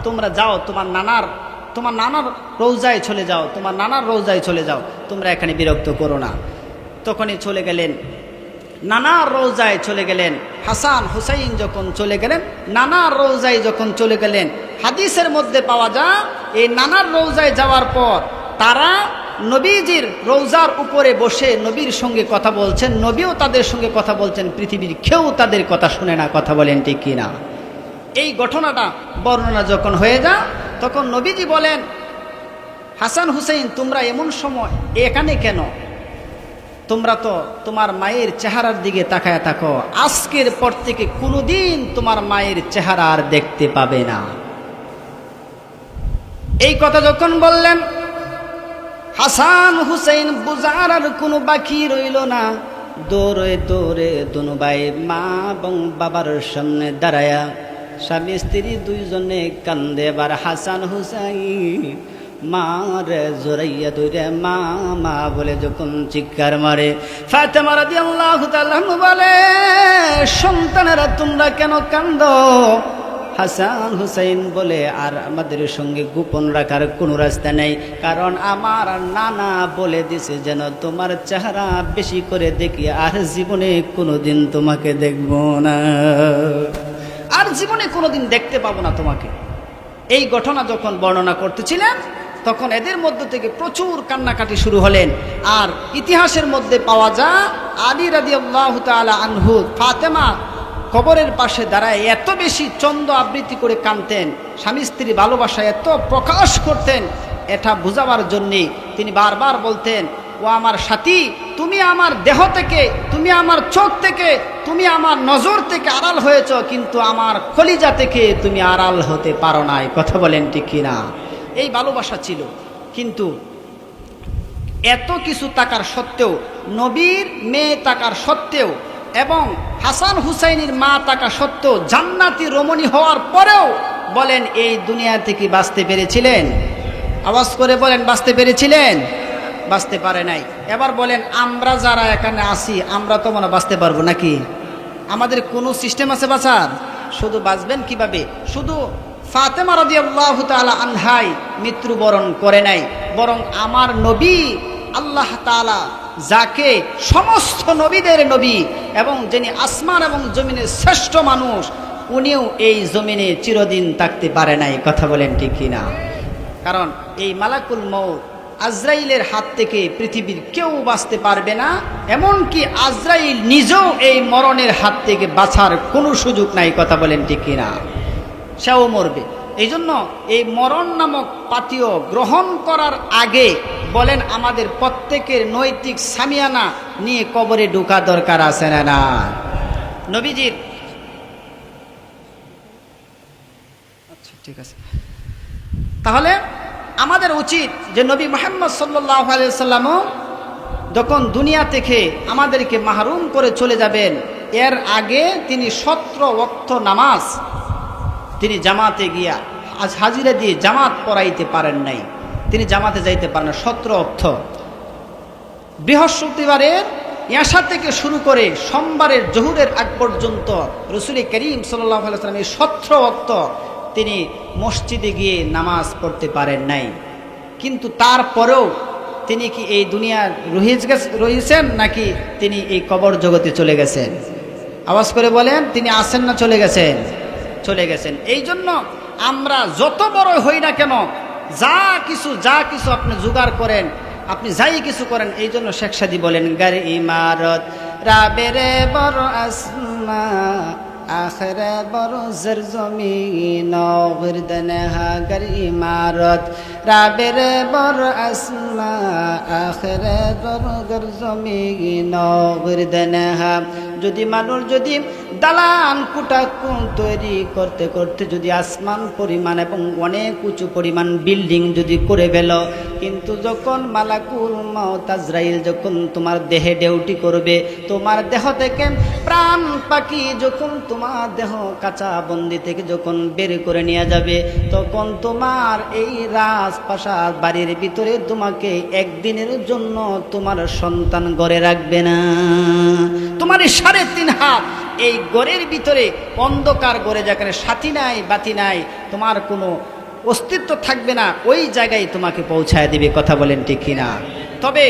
তোমরা যাও, তোমার নানার রওজায় চলে যাও, তোমার নানার রওজায় চলে যাও, তোমরা এখানে বিরক্ত করো না। তখনই চলে গেলেন, নানার রওজায় চলে গেলেন। হাসান হুসাইন যখন চলে গেলেন, নানার রওজায় যখন চলে গেলেন, হাদিসের মধ্যে পাওয়া যায় এই নানার রওজায় যাওয়ার পর তারা নবীজির রওজার উপরে বসে নবীর সঙ্গে কথা বলছেন, নবীও তাদের সঙ্গে কথা বলছেন, পৃথিবীর কেউ তাদের কথা শুনে না। কথা বলেন ঠিক কিনা? এই ঘটনাটা বর্ণনা যখন হয়ে যায় তখন নবীজি বলেন, হাসান হুসাইন তোমরা এমন সময় এখানে কেন? তোমরা তো তোমার মায়ের চেহারার দিকে তাকায় থাকো, আজকের পর থেকে কোনোদিন তোমার মায়ের চেহারা আর দেখতে পাবে না। এই কথা যখন বললেন, হাসান হুসাইন বুঝার আর কোনো বাকি রইল না। দৌড়ে দৌড়ে দুনো ভাই মা এবং বাবার সামনে দাঁড়ায়া স্বামী স্ত্রী দুইজনে কান্দে। এবার হাসান হুসাইন মারে জোরাইয়া দৌড়ে মা মা বলে যখন চিৎকার মারে, ফাতেমা রাদিয়াল্লাহু তাআলা বলে, সন্তানেরা তোমরা কেন কান্দো? হাসান হুসাইন বলে, আর আমাদের সঙ্গে গোপন রাখার কোনো রাস্তা নেই, কারণ আমার নানা বলে দিছে যেন তোমার চেহারা বেশি করে দেখি, আর জীবনে কোনোদিন তোমাকে দেখব না, আর জীবনে কোনোদিন দেখতে পাবো না তোমাকে। এই ঘটনা যখন বর্ণনা করতেছিলেন তখন এদের মধ্য থেকে প্রচুর কান্নাকাটি শুরু হলেন। আর ইতিহাসের মধ্যে পাওয়া যায় আলী রাদিয়াল্লাহু তাআলা আনহু ফাতেমা কবরের পাশে দাঁড়ায় এত বেশি চন্দ আবৃত্তি করে কাঁদতেন, স্বামী স্ত্রী ভালোবাসা এত প্রকাশ করতেন, এটা বোঝাবার জন্যে তিনি বারবার বলতেন, ও আমার সাথী, তুমি আমার দেহ থেকে, তুমি আমার চোখ থেকে, তুমি আমার নজর থেকে আড়াল হয়েছ, কিন্তু আমার কলিজা থেকে তুমি আড়াল হতে পারো নাই। কথা বলেন ঠিক কিনা? এই ভালোবাসা ছিল। কিন্তু এত কিছু থাকার সত্ত্বেও, নবীর মেয়ে থাকার সত্ত্বেও এবং হাসান হুসাইনের মা থাকা সত্ত্বেও, জান্নাতি রমণী হওয়ার পরেও বলেন এই দুনিয়া থেকে বাঁচতে পেরেছিলেন? আওয়াজ করে বলেন, বাঁচতে পেরেছিলেন? বাঁচতে পারে নাই। এবার বলেন, আমরা যারা এখানে আছি আমরা তো মনে বাঁচতে পারবো নাকি? আমাদের কোনো সিস্টেম আছে বাঁচার? শুধু বাঁচবেন কিভাবে? শুধু ফাতেমা রাদিয়াল্লাহু তাআলা আনহাই মৃত্যুবরণ করে নাই, বরং আমার নবী আল্লাহ তাআলা যাকে সমস্ত নবীদের নবী এবং যিনি আসমান এবং জমিনের শ্রেষ্ঠ মানুষ, উনিও এই জমিনে চিরদিন থাকতে পারে নাই। কথা বলেন ঠিক কিনা? কারণ এই মালাকুল মউত আজরাইলের হাত থেকে পৃথিবীর কেউ বাঁচতে পারবে না, এমনকি আজরাইল নিজেও এই মরণের হাত থেকে বাঁচার কোনো সুযোগ নাই। কথা বলেন ঠিক কিনা? সেও মরবে। এই জন্য এই মরণ নামক পাথেয় গ্রহণ করার আগে বলেন আমাদের প্রত্যেকের নৈতিক সামিয়ানা নিয়ে কবরে ঢোকা দরকার আছে না না? নবীজির আচ্ছা ঠিক আছে, তাহলে আমাদের উচিত যে নবী মুহাম্মদ সাল্লাল্লাহু আলাইহি সাল্লামও যখন দুনিয়া থেকে আমাদেরকে মাহরুম করে চলে যাবেন, এর আগে তিনি 17 ওয়াক্ত নামাজ তিনি জামাতে গিয়া হাজিরা দিয়ে জামাত পড়াইতে পারেন নাই, তিনি জামাতে যাইতে পারেন না। 17 ওয়াক্ত বৃহস্পতিবারের ইয়াশা থেকে শুরু করে সোমবারের জোহরের আগ পর্যন্ত রাসূল করিম সাল্লাল্লাহু আলাইহি সাল্লাম এই 17 ওয়াক্ত তিনি মসজিদে গিয়ে নামাজ পড়তে পারেন নাই। কিন্তু তারপরেও তিনি কি এই দুনিয়ার রয়েছেন নাকি তিনি এই কবর জগতে চলে গেছেন? আওয়াজ করে বলেন, তিনি আছেন না চলে গেছেন? চলে গেছেন। এই জন্য আমরা যত বড় হই না কেন, যা কিছু আপনি জোগাড় করেন, আপনি যাই কিছু করেন, এই জন্য শেখ সাদি বলেন, গার ইমারত রাবেরে বড় আসমা আখরে বড় জর জমিন গিরদনহা গার ইমারত রাবেরে বড় আসমা আখরে বড় গর জমিন গিরদনহা। যদি মানুষ যদি দালান কুটা তৈরি করতে করতে যদি আসমান পরিমাণ এবং অনেক উঁচু পরিমাণ বিল্ডিং যদি করে ফেল, কিন্তু যখন মালাকুল মউত আজরাইল যখন তোমার দেহে ডিউটি করবে, তোমার দেহ থেকে প্রাণ পাখি যখন তোমার দেহ কাঁচা বন্দি থেকে যখন বের করে নিয়ে যাবে, তখন তোমার এই রাজপ্রাসাদ বাড়ির ভিতরে তোমাকে একদিনের জন্য তোমার সন্তান ঘরে রাখবে না। তোমার 3.5 হাত এই ঘরের ভিতরে অন্ধকার ঘরে, যেখানে সাথী নাই বাতি নাই, তোমার কোনো অস্তিত্ব থাকবে না, ওই জায়গায় তোমাকে পৌঁছায় দিবে। কথা বলেন ঠিক কিনা? তবে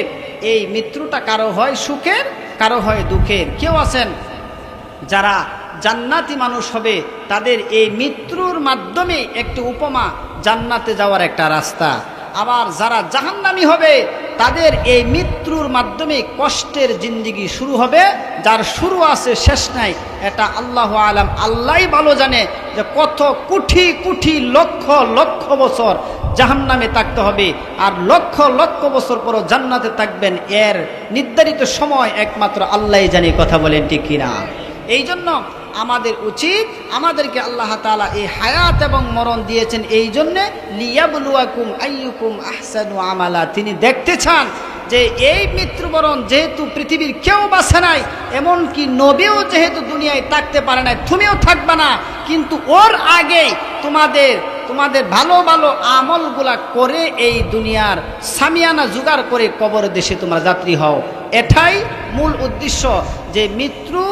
এই মৃত্যুটা কারো হয় সুখের, কারো হয় দুঃখের। কেউ আছেন যারা জান্নাতি মানুষ হবে, তাদের এই মৃত্যুর মাধ্যমে একটি উপমা জান্নাতে যাওয়ার একটা রাস্তা। আবার যারা জাহান্নামী হবে, তাদের এই মৃত্যুর মাধ্যমে কষ্টের জিন্দেগি শুরু হবে, যার শুরু আছে শেষ নাই। এটা আল্লাহু আলাম, আল্লাহই ভালো জানে যে কত কোটি কোটি লক্ষ লক্ষ বছর জাহান্নামে থাকতে হবে, আর লক্ষ লক্ষ বছর পরও জান্নাতে থাকবেন, এর নির্ধারিত সময় একমাত্র আল্লাহই জানে। কথা বলেন ঠিক কিনা? এই জন্য আমাদের উচিত, আমাদেরকে আল্লাহ তাআলা এই হায়াত এবং মরণ দিয়েছেন এই জন্যে, লিয়াবলুয়াকুম আইয়ুকুম আহসানু আমালা। তিনি দেখতে চান যে এই মৃত্যুবরণ যেহেতু পৃথিবীর কেউ বাঁচে নাই, এমনকি নবীও যেহেতু দুনিয়ায় থাকতে পারে নাই, তুমিও থাকবে না, কিন্তু ওর আগে তোমাদের ভালো ভালো আমলগুলা করে এই দুনিয়ার সামিয়ানা জোগাড় করে কবর দেশে তোমরা যাত্রী হও। এটাই মূল উদ্দেশ্য, যে মৃত্যু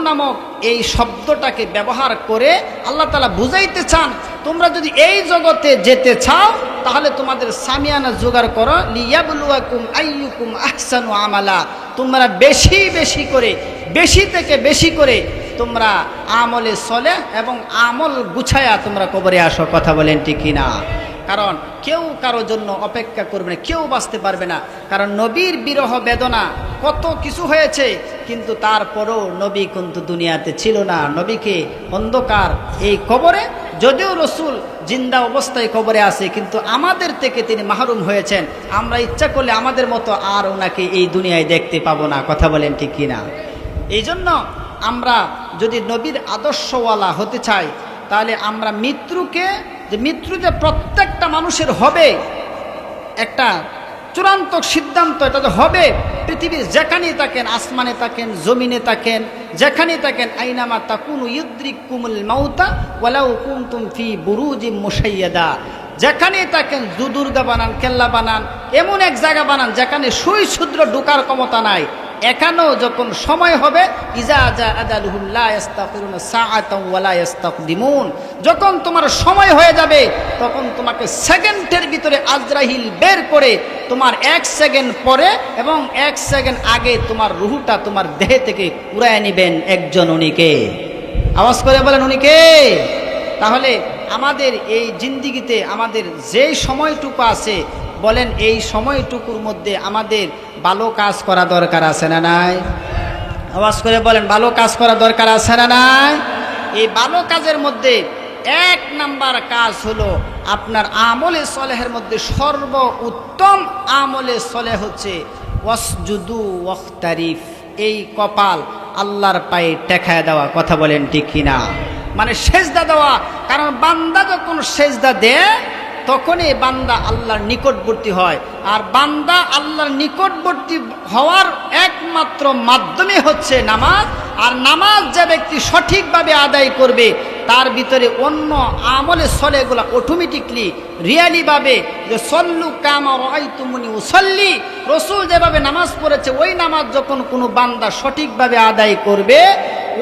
নামক এই শব্দটাকে ব্যবহার করে আল্লাহ তাআলা বুঝাইতে চান, তোমরা যদি এই জগতে যেতে চাও তাহলে তোমাদের সামিয়ানা জোগাড় করো, লিয়াবলুয়াকুম আইয়ুকুম আহসানু আমালা। তোমরা বেশি থেকে বেশি করে তোমরা আমলে সলেহ এবং আমল গুছায়া তোমরা কবরে আসো। কথা বলেন ঠিক কিনা? কারণ কেউ কারো জন্য অপেক্ষা করবে না, কেউ বাঁচতে পারবে না। কারণ নবীর বিরহ বেদনা কত কিছু হয়েছে, কিন্তু তারপরও নবী কিন্তু দুনিয়াতে ছিল না। নবীকে অন্ধকার এই কবরে, যদিও রসুল জিন্দা অবস্থায় কবরে আছে, কিন্তু আমাদের থেকে তিনি মাহরুম হয়েছেন। আমরা ইচ্ছা করলে আমাদের মতো আর ওনাকে এই দুনিয়ায় দেখতে পাবো না। কথা বলেন ঠিক কিনা? এই জন্য আমরা যদি নবীর আদর্শওয়ালা হতে চাই, তাহলে আমরা মৃত্যু যে প্রত্যেকটা মানুষের হবে, একটা চূড়ান্ত সিদ্ধান্ত, এটা তো হবে। পৃথিবীর যেখানেই থাকেন, আসমানে থাকেন, জমিনে থাকেন, যেখানেই থাকেন, আইনামা তাকুনু ইউদরিকুমুল মাউতা ওয়ালাউ কুনতুম ফি বুরুজিম মুশাইয়াদা। যেখানেই থাকেন, দুর্গা বানান, কেল্লা বানান, এমন এক জায়গা বানান যেখানে সুই ক্ষুদ্র ঢোকার ক্ষমতা নাই, এখানেও যখন সময় হবে, ইজা জা আজালুহুম লা ইস্তাগফিরুনা সাআতাও ওয়া লা ইস্তাকদিমুন, যখন তোমার সময় হয়ে যাবে, তখন তোমাকে সেকেন্ডের ভিতরে আজরাইল বের করে তোমার 1 সেকেন্ড পরে এবং 1 সেকেন্ড আগে তোমার রুহটা তোমার দেহ থেকে উড়ায় নেবেন একজন। উনি কে? আওয়াজ করে বলেন, উনি কে? তাহলে আমাদের এই জিন্দিগিতে আমাদের যেই সময়টুকু আছে, বলেন এই সময়টুকুর মধ্যে আমাদের ভালো কাজ করা দরকার আছে না নাই? আওয়াজ করে বলেন, ভালো কাজ করা দরকার আছে না নাই? এই ভালো কাজের মধ্যে এক নাম্বার কাজ হলো আপনার আমলে সলেহের মধ্যে সর্বোত্তম আমলে সলেহ হচ্ছে ওয়াসজুদু ওয়াখতারিফ, এই কপাল আল্লাহর পায়ে টেকায় দেওয়া। কথা বলেন ঠিক কিনা? মানে সেজদা দেওয়া। কারণ বান্দা যখন সেজদা দেয় তখনই বান্দা আল্লাহর নিকটবর্তী হয়, আর বান্দা আল্লাহর নিকটবর্তী হওয়ার একমাত্র মাধ্যমে হচ্ছে নামাজ। আর নামাজ যে ব্যক্তি সঠিকভাবে আদায় করবে তার ভিতরে অন্য আমলে সলেগুলা অটোমেটিকলি রিয়ালিভাবে, যে সল্লু কামা রাআইতুমুনি উসাল্লি, রসুল যেভাবে নামাজ পড়েছে ওই নামাজ যখন কোনো বান্দা সঠিকভাবে আদায় করবে,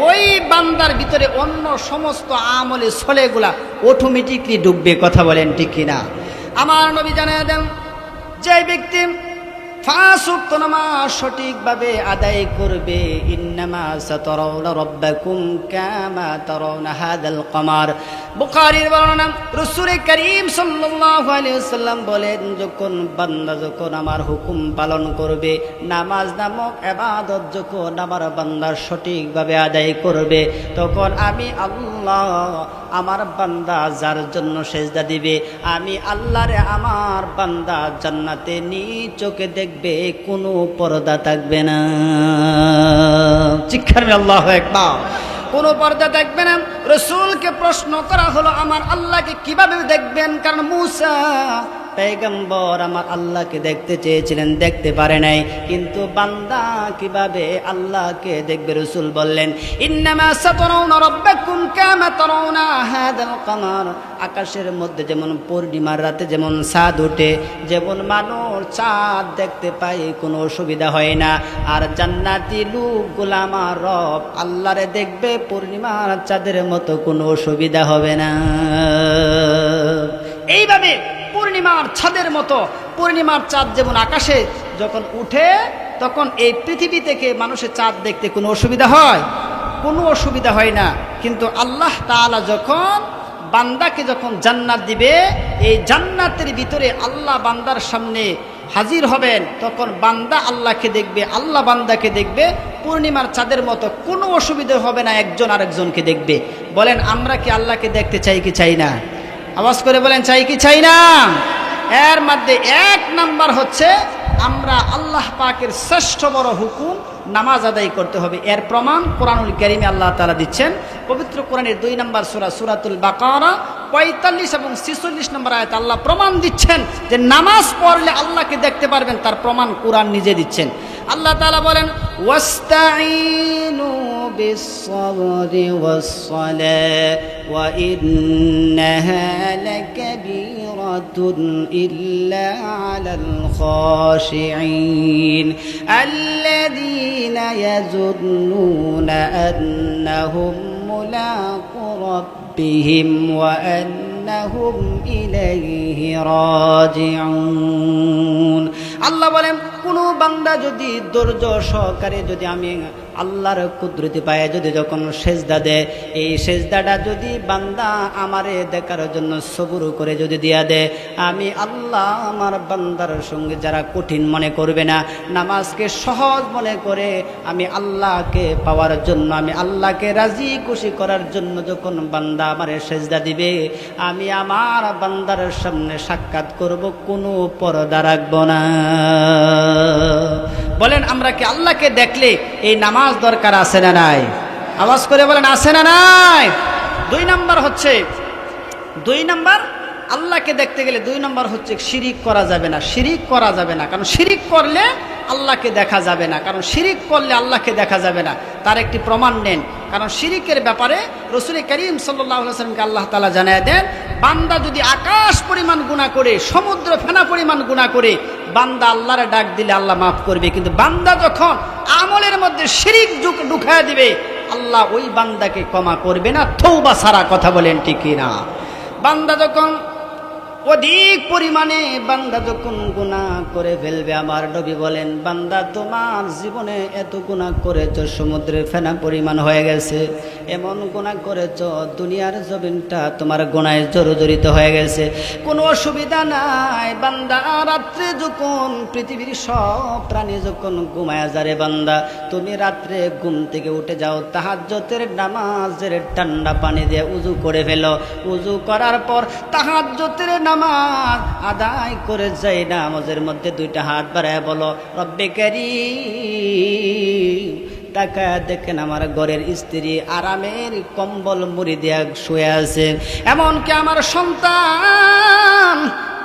ওই বান্দার ভিতরে অন্য সমস্ত আমলে সলেগুলা অটোমেটিকলি ডুববে। কথা বলেন ঠিক কিনা? আমার নবী জানিয়ে দেন, যে ব্যক্তি 5 ওয়াক্ত নামাজ সঠিকভাবে আদায় করবে, ইন্নামা সাতারাউনা রাব্বাকুম কামা তারাউনা হাদাল কমার। বুখারীর বর্ণনা, রাসূল করিম সাল্লাল্লাহু আলাইহি ওয়াসাল্লাম বলেন, বান্দা যখন আমার হুকুম পালন করবে, নামাজ নামক ইবাদত যখন আমার বান্দা সঠিকভাবে আদায় করবে, তখন আমি আল্লাহ আমার বান্দা যার জন্য সেজদা দিবে, আমি আল্লাহরে আমার বান্দা জান্নাতে নিজ চোখে দেখবে, কোনো পর্দা থাকবে না। চিৎকার করে আল্লাহু আকবার। কোনো পর্দা থাকবে না। রাসূলকে প্রশ্ন করা হলো, আমার আল্লাহকে কিভাবে দেখবেন? কারণ মূসা পয়গম্বর আমার আল্লাহকে দেখতে চেয়েছিলেন, দেখতে পারে নাই, কিন্তু বান্দা কিভাবে আল্লাহকে দেখবে? রাসূল বললেন, ইন্নামা সাতারাউনা রাব্বাকুম কামা তারাউনা হাদাল কমার। আকাশের মধ্যে যেমন পূর্ণিমার রাতে যেমন চাঁদ ওঠে, যেমন মানুষ চাঁদ দেখতে পায়, কোনো অসুবিধা হয় না, আর জান্নাতি লোকগুলা আমার রব আল্লাহরে দেখবে পূর্ণিমার চাঁদের মতো, কোনো অসুবিধা হবে না। এইভাবে পূর্ণিমার চাঁদের মতো, পূর্ণিমার চাঁদ যেমন আকাশে যখন উঠে তখন এই পৃথিবী থেকে মানুষের চাঁদ দেখতে কোনো অসুবিধা হয়? কোনো অসুবিধা হয় না। কিন্তু আল্লাহ তাআলা যখন বান্দাকে যখন জান্নাত দিবে, এই জান্নাতের ভিতরে আল্লাহ বান্দার সামনে হাজির হবেন, তখন বান্দা আল্লাহকে দেখবে, আল্লাহ বান্দাকে দেখবে পূর্ণিমার চাঁদের মতো, কোনো অসুবিধা হবে না, একজন আরেকজনকে দেখবে। বলেন, আমরা কি আল্লাহকে দেখতে চাই কি চাই না? আওয়াজ করে বলেন, চাই কি চাই না? এর মধ্যে এক নাম্বার হচ্ছে আমরা আল্লাহ পাকের শ্রেষ্ঠ বড় হুকুম নামাজ আদায় করতে হবে। এর প্রমাণ কোরআনুল কারীমে আল্লাহ তাআলা দিচ্ছেন। পবিত্র কোরআনের 2 নম্বর সূরা সূরাতুল বাকারা 45 এবং 46 নম্বর আয়াতে আল্লাহ প্রমাণ দিচ্ছেন যে নামাজ পড়লে আল্লাহকে দেখতে পারবেন, তার প্রমাণ কোরআন নিজে দিচ্ছেন। আল্লাহ তাআলা বলেন, ওয়াস্তাঈনু বিস-সাবরি ওয়াস-সালাহ ওয়া ইন্নাহা লাকাবীরাতুন ইল্লা আলাল খাশিঈন আল্লাযীনা ইয়াযুন্নুনা আন্নাহুম মুলাকু রাব্বিহিম ওয়া আন্নাহুম ইলাইহি রাজিউন। আল্লাহ বলেন, কোনো বান্দা যদি ধৈর্য সহকারে যদি আমি আল্লাহর কুদরতি পায়ে যদি যখন সেজদা দেয়, এই সেজদাটা যদি বান্দা আমারে দেখার জন্য সবুর করে যদি দিয়া দেয়, আমি আল্লাহ আমার বান্দার সঙ্গে যারা কঠিন মনে করবে না, নামাজকে সহজ মনে করে আমি আল্লাহকে পাওয়ার জন্য, আমি আল্লাহকে রাজি খুশি করার জন্য যখন বান্দা আমারে সেজদা দিবে, আমি আমার বান্দার সামনে সাক্ষাৎ করব, কোনো পর্দা রাখব না। বলেন, আমরা কি আল্লাহকে দেখলে এই নামাজ দরকার আছে না নাই? আওয়াজ করে বলেন, আছে না নাই? 2 নাম্বার হচ্ছে, 2 নাম্বার আল্লাহকে দেখতে গেলে 2 নাম্বার হচ্ছে শিরিক করা যাবে না। শিরিক করা যাবে না, কারণ শিরিক করলে আল্লাহকে দেখা যাবে না। কারণ শিরিক করলে আল্লাহকে দেখা যাবে না, তার একটি প্রমাণ নেন। কারণ শিরিকের ব্যাপারে রাসূল করিম সাল্লাল্লাহু আলাইহি ওয়াসাল্লামকে আল্লাহ তাআলা জানায় দেন, বান্দা যদি আকাশ পরিমাণ গুনাহ করে, সমুদ্র ফেনা পরিমাণ গুনাহ করে, বান্দা আল্লাহরে ডাক দিলে আল্লাহ মাফ করবে। কিন্তু বান্দা যখন আমলের মধ্যে শিরিক ঢুকায় দিবে, আল্লাহ ওই বান্দাকে ক্ষমা করবে না, তওবা ছাড়া। কথা বলেন ঠিক কিনা? বান্দা যখন অধিক পরিমাণে বান্দা যখন গুনাহ করে ফেলবে, আমার নবী বলেন, বান্দা তোমার জীবনে এত গুনাহ করেছ সমুদ্রের ফেনা পরিমাণ হয়ে গেছে, এমন গুনাহ করেছ দুনিয়ার জমিনটা তোমার গুনাহে জর্জরিত হয়ে গেছে। কোনো অসুবিধা নাই বান্দা, রাত্রে যখন পৃথিবীর সব প্রাণী যখন ঘুমায় যারে বান্দা, তুমি রাত্রে ঘুম থেকে উঠে যাও, তাহাজ্জুদের নামাজের ঠান্ডা পানি দিয়ে উযু করে ফেলো। উযু করার পর তাহাজ্জুদের নামাজ আদায় করে যাই নামাজের মধ্যে দুইটা হাত বাড়ায় বলো, রব্বে কারীম, টাকা দেখেন আমার ঘরের স্ত্রী আরামের কম্বল মুড়ি দিয়া শুয়ে আছে, এমনকি আমার সন্তান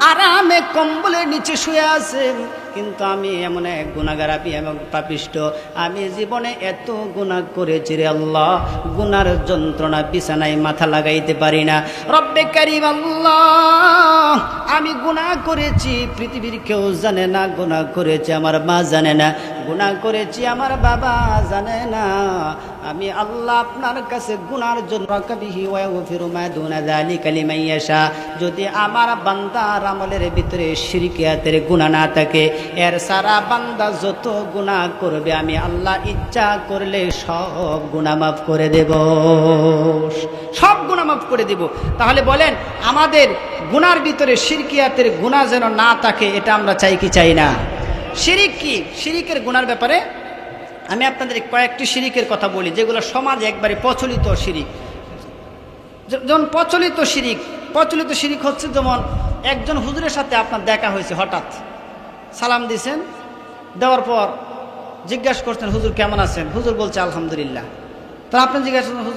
আরামে কম্বলের নিচে শুয়ে আছে, কিন্তু আমি এমন এক গুনাহগার, আমি এমন পাপিষ্ঠ, আমি জীবনে এত গুনাহ করেছি রে আল্লাহ, গুনার যন্ত্রণা বিছানায় মাথা লাগাইতে পারি না। রব্বে কারীম আল্লাহ, আমি গুনাহ করেছি, পৃথিবীর কেউ জানে না গুনাহ করেছি, আমার মা জানে না গুনাহ করেছি, আমার বাবা জানে না। আমি আল্লাহ আপনার কাছে গুনার জন্য কাবিহি ওয়া ইয়াগফিরু মা দুনা যালিকা লিমান ইয়াশা, যদি আমার বান্দার আমলের ভিতরে শিরকিয়াতের গুনাহ না থাকে, এর সারা বান্দা যত গুনাহ করবে আমি আল্লাহ ইচ্ছা করলে সব গুনাহ মাফ করে দেব, সব গুনাহ মাফ করে দেব। তাহলে বলেন আমাদের গুনার ভিতরে শিরকিয়াতের গুনাহ যেন না থাকে, এটা আমরা চাই কি চাই না? শিরিক কি? শিরিকের গুনার ব্যাপারে আমি আপনাদের কয়েকটি শিরিকের কথা বলি যেগুলো সমাজে একবারে প্রচলিত শিরিক। যেমন প্রচলিত শিরিক হচ্ছে, যেমন একজন হুজুরের সাথে আপনার দেখা হয়েছে, হঠাৎ সালাম দিয়েছেন, দেওয়ার পর জিজ্ঞাসা করছেন হুজুর কেমন আছেন, হুজুর বলছে আলহামদুলিল্লাহ। তা আপনি জিজ্ঞাসা করছেন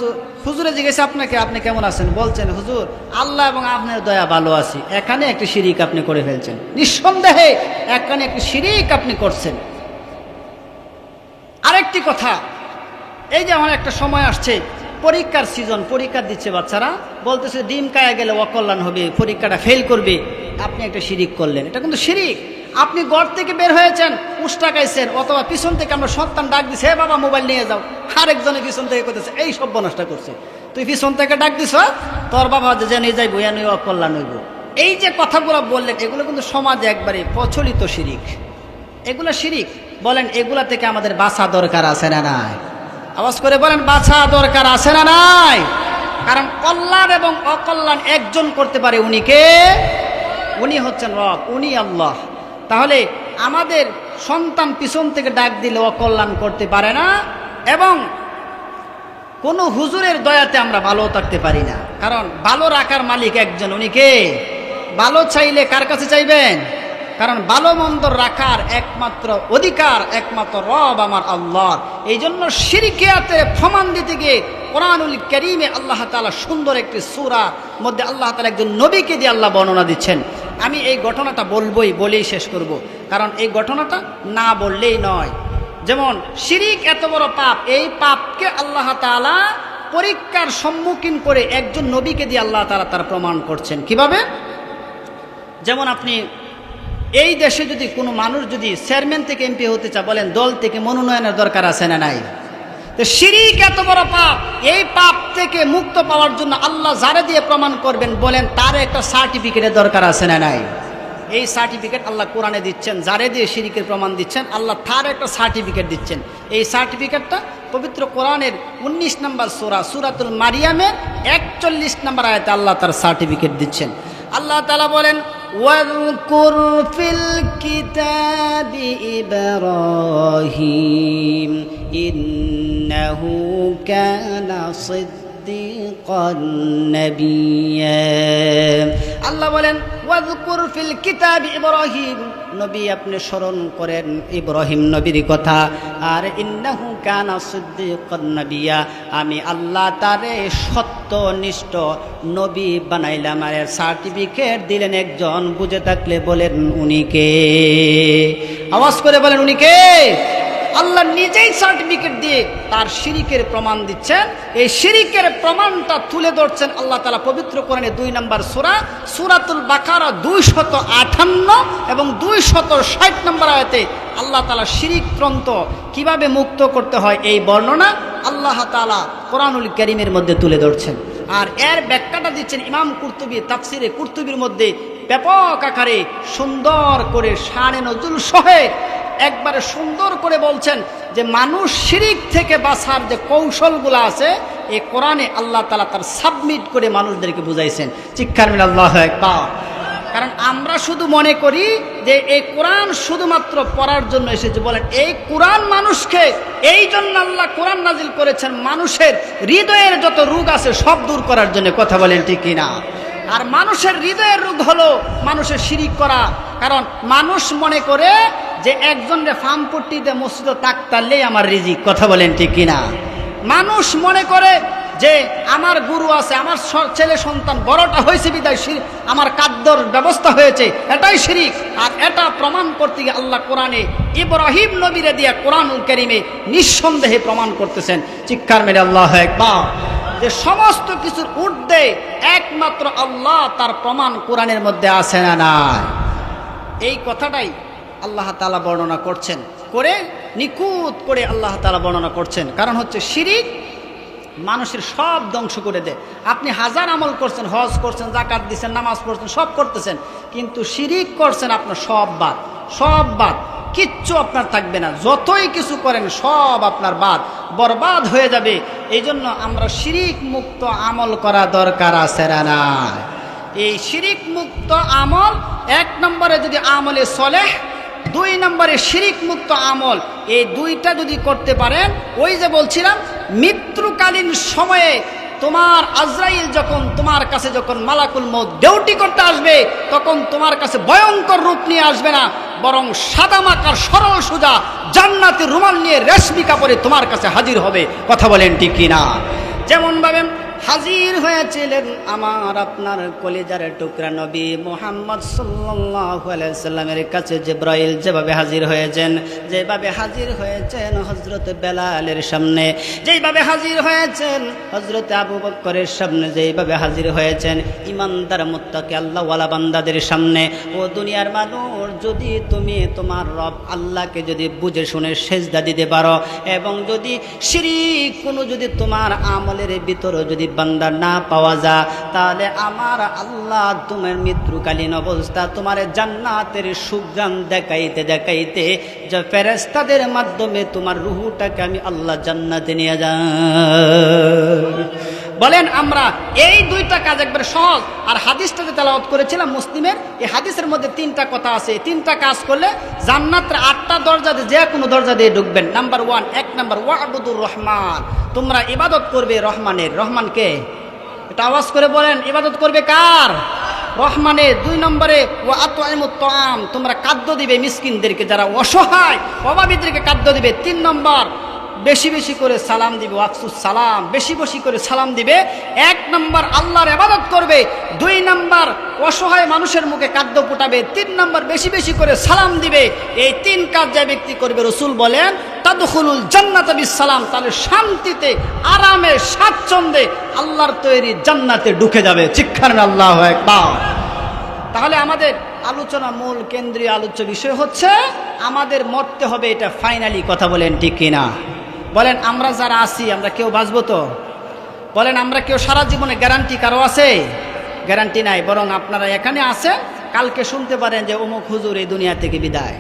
হুজুরে জিজ্ঞাসা আপনাকে আপনি কেমন আছেন, বলছেন হুজুর আল্লাহ এবং আপনার দয়া ভালো আছি। এখানে একটি শিরিক আপনি করে ফেলছেন, নিঃসন্দেহে এখানে একটি শিরিক আপনি করছেন। আরেকটি কথা, এই যে আমার একটা সময় আসছে, পরীক্ষার সিজন, পরীক্ষা দিচ্ছে বাচ্চারা, বলতেছে ডিম কায়া গেলে অকল্যাণ হবে, পরীক্ষাটা ফেল করবে, আপনি একটা শিরিক করলেন, এটা কিন্তু শিরিক। আপনি ঘর থেকে বের হয়েছেন, উষ্টা খাইছেন, অথবা পিছন থেকে আমরা সন্তান ডাক দিছে, হে বাবা মোবাইল নিয়ে যাও, আরেকজনে পিছন থেকে করতেছে, এই সব বনষ্টা করছে, তুই পিছন থেকে ডাক দিছ, তোর বাবা যে নিয়ে যাইব, এ নই অকল্যাণ হইব। এই যে কথাগুলো বললেন, এগুলো কিন্তু সমাজে একবারে প্রচলিত শিরিক, এগুলো শিরিক। বলেন এগুলা থেকে আমাদের বাঁচা দরকার আছে না নাই? আওয়াজ করে বলেন বাঁচা দরকার আছে না নাই? কারণ কল্যাণ এবং অকল্যাণ একজন করতে পারে, উনি কে? উনি হচ্ছেন রব, উনি আল্লাহ। তাহলে আমাদের সন্তান পিছন থেকে ডাক দিলে অকল্যাণ করতে পারে না, এবং কোনো হুজুরের দয়াতে আমরা ভালো থাকতে পারি না, কারণ ভালো রাখার মালিক একজন, উনি কে? ভালো চাইলে কার কাছে চাইবেন? কারণ ভালো মন্দ রাখার একমাত্র অধিকার একমাত্র রব আমার আল্লাহ। এই জন্য শিরকিয়াতে প্রমাণ দিতে গিয়ে কোরআনুল কারীমে আল্লাহ তাআলা সুন্দর একটি সূরা মধ্যে আল্লাহ তাআলা একজন নবীকে দিয়ে আল্লাহ বর্ণনা দিচ্ছেন। আমি এই ঘটনাটা বলেই শেষ করব, কারণ এই ঘটনাটা না বললেই নয়। যেমন শিরিক এত বড় পাপ, এই পাপকে আল্লাহ তাআলা পরীক্ষার সম্মুখীন করে একজন নবীকে দিয়ে আল্লাহ তাআলা তার প্রমাণ করছেন। কিভাবে? যেমন আপনি এই দেশে যদি কোনো মানুষ যদি চেয়ারম্যান থেকে এমপি হতে চায়, বলেন দল থেকে মনোনয়নের দরকার আছে না নাই? তো শিরিক এত বড় পাপ, এই পাপ থেকে মুক্ত পাওয়ার জন্য আল্লাহ যারে দিয়ে প্রমাণ করবেন, বলেন তার একটা সার্টিফিকেটের দরকার আছে না নাই? এই সার্টিফিকেট আল্লাহ কোরআনে দিচ্ছেন, যারে দিয়ে শিরিকের প্রমাণ দিচ্ছেন আল্লাহ তার একটা সার্টিফিকেট দিচ্ছেন। এই সার্টিফিকেটটা পবিত্র কোরআনের 19 নম্বর সূরাতুল মারিয়ামের 41 নম্বর আয়াতে আল্লাহ তার সার্টিফিকেট দিচ্ছেন। আল্লাহ তাআলা বলেন, ওয়াযকুর ফিল কিতাবি ইব্রাহিম ইন্নাহু কানা সিদ্দিকান নাবিয়্যা। আল্লাহ বলেন ওয়াযকুর ফিল কিতাবি ইব্রাহিম, নবী আপনি স্মরণ করেন ইব্রাহিম নবীর কথা, আর ইন্নাহু কানা সিদ্দিকান নাবিয়্যা, আমি আল্লাহ তারে সত্যনিষ্ঠ নবী বানাইলাম। আর সার্টিফিকেট দিলেন একজন, বুঝে থাকলে বলেন উনি কে? আওয়াজ করে বলেন উনি কে? আল্লাহ নিজেই সার্টিফিকেট দিয়ে তার শিরিকের প্রমাণ দিচ্ছেন। এই শিরিকের প্রমাণটা তুলে ধরছেন আল্লাহ তাআলা পবিত্র কোরআনে 2 নম্বর সূরাতুল বাকারা 258 এবং 260 নম্বর আয়াতে আল্লাহ তাআলা শিরিক ত্রন্ত কিভাবে মুক্ত করতে হয় এই বর্ণনা আল্লাহ তাআলা কোরআনুল কারীমের মধ্যে তুলে ধরছেন। আর এর ব্যাখ্যাটা দিচ্ছেন ইমাম কুরতুবী তাফসিরে কুরতুবীর মধ্যে ব্যাপক আকারে সুন্দর করে শানে নজুল সহে একবারে সুন্দর করে বলছেন যে মানুষ শিরিক থেকে বাঁচার যে কৌশলগুলো আছে এই কোরআনে আল্লাহ তাআলা তার সাবমিট করে মানুষদেরকে বুঝাইছেন। চিৎকার মিলে আল্লাহু আকবার। কারণ আমরা শুধু মনে করি যে এই কোরআন শুধুমাত্র পড়ার জন্য এসেছে। বলেন এই কোরআন মানুষকে এই জন্য আল্লাহ কোরআন নাজিল করেছেন মানুষের হৃদয়ের যত রোগ আছে সব দূর করার জন্য। কথা বলেন ঠিক কিনা? আর মানুষের হৃদয়ের রোগ হলো মানুষের শিরিক করা। কারণ মানুষ মনে করে যে একজনের ফার্মপট্টিতে মসজিদে তাকতালেই আমার রিজিক। কথা বলেন ঠিক কিনা? মানুষ মনে করে যে আমার গুরু আছে, আমার ছেলে সন্তান বড়টা হয়েছে বিদায় আমার খাদ্যর ব্যবস্থা হয়েছে, এটাই শিরিক। আর এটা প্রমাণ করতে গিয়ে আল্লাহ কোরআনে ইব্রাহিম নবীরে দিয়ে কোরআনুল কারীমে নিঃসন্দেহে প্রমাণ করতেছেন। চিৎকার মেরে আল্লাহু আকবার। যে সমস্ত কিছুর ঊর্ধ্বে একমাত্র আল্লাহ, তার প্রমাণ কোরআনের মধ্যে আছে না নাই? এই কথাটাই আল্লাহ তাআলা বর্ণনা করছেন, করে নিখুঁত করে আল্লাহ তাআলা বর্ণনা করছেন। কারণ হচ্ছে শিরিক মানুষের সব ধ্বংস করে দেয়। আপনি হাজার আমল করছেন, হজ করছেন, জাকাত দিচ্ছেন, নামাজ পড়ছেন, সব করতেছেন, কিন্তু শিরিক করছেন আপনার সব বাদ, সব বাদ, কিচ্ছু আপনার থাকবে না। যতই কিছু করেন সব আপনার বাদ, বরবাদ হয়ে যাবে। এই জন্য আমরা শিরিক মুক্ত আমল করা দরকার আছে না? এই শিরিক মুক্ত আমল এক নম্বরে যদি আমলে সলেহ, দুই নম্বরে শিরিক মুক্ত আমল, এই দুইটা যদি করতে পারেন, ওই যে বলছিলাম মৃত্যুকালীন সময়ে তোমার আজরাইল যখন তোমার কাছে যখন মালাকুল মউত ডিউটি করতে আসবে, তখন তোমার কাছে ভয়ঙ্কর রূপ নিয়ে আসবে না, বরং সাদামাকার সরল সোজা জান্নাতের রুমাল নিয়ে রেশমি কাপড়ে তোমার কাছে হাজির হবে। কথা বলেন ঠিক কিনা? যেমন ভাবে হাজির হয়েছিলেন আমার আপনার কলিজার টুকরা নবী মুহাম্মদ সাল্লাল্লাহু আলাইহি সাল্লামের কাছে জিবরাইল যেভাবে হাজির হয়েছেন, যেভাবে হাজির হয়েছেন হযরত বেলালের সামনে, যেভাবে হাজির হয়েছেন হযরত আবু বকরের সামনে, যেভাবে হাজির হয়েছেন ইমানদার মুত্তাকি আল্লাহওয়ালা বান্দাদের সামনে। ও দুনিয়ার মানুষ, যদি তুমি তোমার রব আল্লাহকে যদি বুঝে শুনে সেজদা দিতে পারো, এবং যদি শিরিক কোনো যদি তোমার আমলের ভিতরে যদি বান্দা না পাওয়া যায়, তাহলে আমার আল্লাহ তোমার মৃত্যুকালীন অবস্থা তোমার জান্নাতের সুগ্রাম দেখাইতে দেখাইতে যে ফেরেশতাদের মাধ্যমে তোমার রূহটাকে আমি আল্লাহ জান্নাতে নিয়ে যাই। বলেন আমরা এই দুইটা কাজ একবার সহজ। আর হাদিসটা যে তেলাওয়াত করেছিলাম মুসলিমের, এই হাদিসের মধ্যে তিনটা কথা আছে। তিনটা কাজ করলে জান্নাতের 8টা দরজা দিয়ে যে কোনো দরজা দিয়ে ঢুকবেন। নাম্বার 1, 1 নাম্বার ওয়াবুদুর রহমান, তোমরা ইবাদত করবে রহমানের। রহমানকে এটা আওয়াজ করে বলেন, ইবাদত করবে কার? রহমানের। 2 নম্বরে ওয়া আত'ইমুত তাআম, তোমরা খাদ্য দিবে মিসকিনদেরকে, যারা অসহায় অভাবীদেরকে খাদ্য দিবে। 3 নম্বর বেশি বেশি করে সালাম দিবে, ওয়াকসুস সালাম, বেশি বেশি করে সালাম দিবে। 1 নম্বর আল্লাহর ইবাদত করবে, 2 নম্বর অসহায় মানুষের মুখে খাদ্য ফুটাবে, 3 নম্বর বেশি বেশি করে সালাম দিবে। এই 3 কাজ যে ব্যক্তি করবে, রাসূল বলেন তাদখুলুল জান্নাতা বিসসালাম, তাহলে শান্তিতে আরামে স্বাচ্ছন্দ্যে আল্লাহর তৈরি জান্নাতে ঢুকে যাবে। চিৎকার আল্লাহু আকবার। তাহলে আমাদের আলোচনা মূল কেন্দ্রীয় আলোচ্য বিষয় হচ্ছে আমাদের মরতে হবে, এটা ফাইনালি। কথা বলেন ঠিক কিনা? বলেন আমরা যারা আছি আমরা কেউ বাঁচবো তো? বলেন আমরা কেউ সারা জীবনে গ্যারান্টি কারো আছে? গ্যারান্টি নাই। বরং আপনারা এখানে আছেন, কালকে শুনতে পারেন যে অমুক হুজুর এই দুনিয়া থেকে বিদায়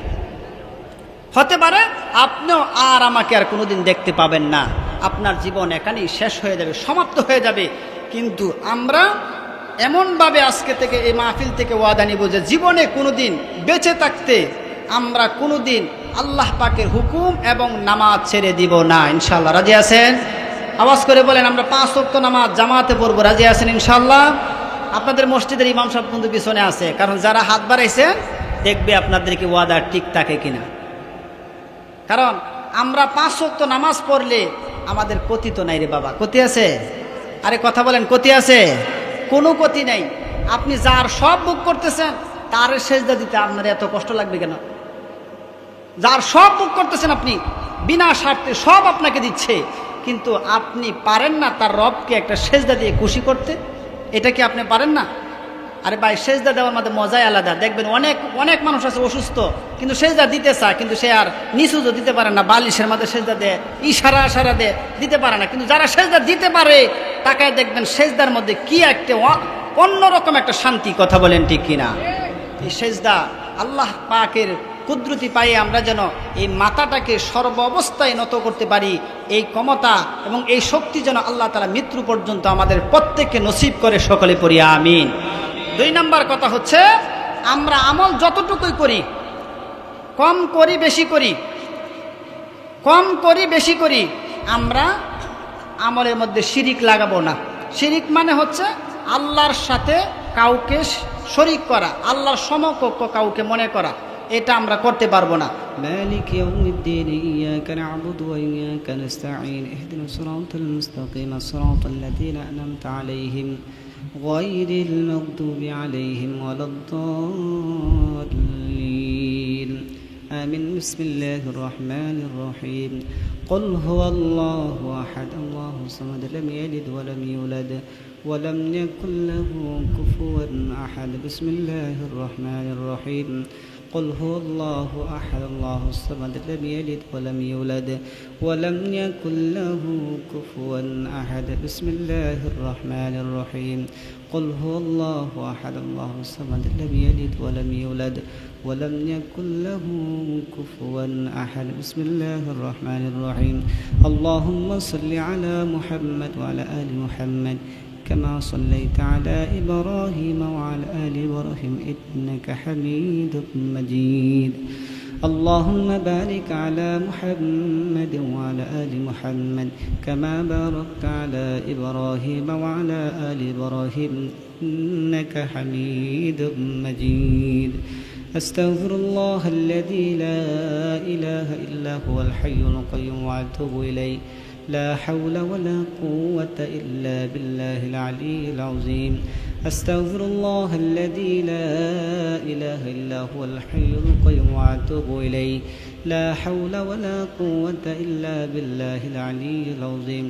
হতে পারে, আপনিও আর আমাকে আর কোনোদিন দেখতে পাবেন না। আপনার জীবন এখানেই শেষ হয়ে যাবে, সমাপ্ত হয়ে যাবে। কিন্তু আমরা এমনভাবে আজকে থেকে এই মাহফিল থেকে ওয়াদা নিব যে জীবনে কোনোদিন বেঁচে থাকতে আমরা কোনোদিন আল্লাহ পাকের হুকুম এবং নামাজ ছেড়ে দিব না। ইনশাআল্লাহ রাজি আছেন? আওয়াজ করে বলেন আমরা 5 ওয়াক্ত নামাজ জামাতে পড়বো। রাজি আছেন ইনশাআল্লাহ? আপনাদের মসজিদের ইমাম সাহেব কিন্তু পিছনে আছে, কারণ যারা হাত বাড়াইছে দেখবে আপনাদেরকে ওয়াদা ঠিক থাকে কিনা। কারণ আমরা 5 ওয়াক্ত নামাজ পড়লে আমাদের ক্ষতি তো নাই রে বাবা। ক্ষতি আছে? আরে কথা বলেন, ক্ষতি আছে? কোনো ক্ষতি নেই। আপনি যার সব বুক করতেছেন তার সেজদা দিতে আপনার এত কষ্ট লাগবে কেন? যার সব বুক করতেছেন আপনি বিনা স্বার্থে, সব আপনাকে দিচ্ছে, কিন্তু আপনি পারেন না তার রবকে একটা সেজদা দিয়ে খুশি করতে? এটা কি আপনি পারেন না? আরে ভাই, সেজদা দেওয়ার মধ্যে মজাই আলাদা। দেখবেন অনেক অনেক মানুষ আছে অসুস্থ, কিন্তু সেজদা দিতে চায়, কিন্তু সে আর নিচুজও দিতে পারে না, বালিশের মধ্যে সেজদা দেয়, ইশারা আশারা দেয়, দিতে পারে না। কিন্তু যারা সেজদা দিতে পারে তাকায় দেখবেন সেজদার মধ্যে কি একটা অন্যরকম একটা শান্তি। কথা বলেন ঠিক কিনা? এই সেজদা আল্লাহ পাকের কুদরতি পায়ে আমরা যেন এই মাথাটাকে সর্ব অবস্থায় নত করতে পারি। এই ক্ষমতা এবং এই শক্তি যেন আল্লাহ তাআলা মৃত্যু পর্যন্ত আমাদের প্রত্যেককে নসিব করে, সকলে পড়ি আমিন। 2 নম্বর কথা হচ্ছে, আমরা আমল যতটুকুই করি, কম করি বেশি করি, কম করি বেশি করি, আমরা আমলের মধ্যে শিরিক লাগাবো না। শিরিক মানে হচ্ছে আল্লাহর সাথে কাউকে শরীক করা, আল্লাহর সমকক্ষ কাউকে মনে করা, এটা আমরা করতে পারবো না। مالك يوم الدين إياك نعبد وإياك نستعين اهدنا الصراط المستقيم صراط الذين أنعمت عليهم غير المغضوب عليهم ولا الضالين آمين. بسم الله الرحمن الرحيم. قل هو الله أحد الله الصمد لم يلد ولم يولد ولم يكن له كفوا أحد. بسم الله الرحمن الرحيم. قل هو الله أحد الله الصمد لم يلد ولم يولد ولم يكن له كفوا أحد. بسم الله الرحمن الرحيم. قل هو الله أحد الله الصمد لم يلد ولم يولد ولم يكن له كفوا أحد. بسم الله الرحمن الرحيم. اللهم صل على محمد وعلى آل محمد كما صليت على إبراهيم وعلى آل إبراهيم إنك حميد مجيد. اللهم بارك على محمد وعلى آل محمد كما باركت على إبراهيم وعلى آل إبراهيم إنك حميد مجيد. أستغفر الله الذي لا إله إلا هو الحي القيوم وأتوب إليه. لا حول ولا قوة إلا بالله العلي العظيم. أستغفر الله الذي لا إله إلا هو الحي القيوم وأتوب إليه. لا حول ولا قوة إلا بالله العلي العظيم.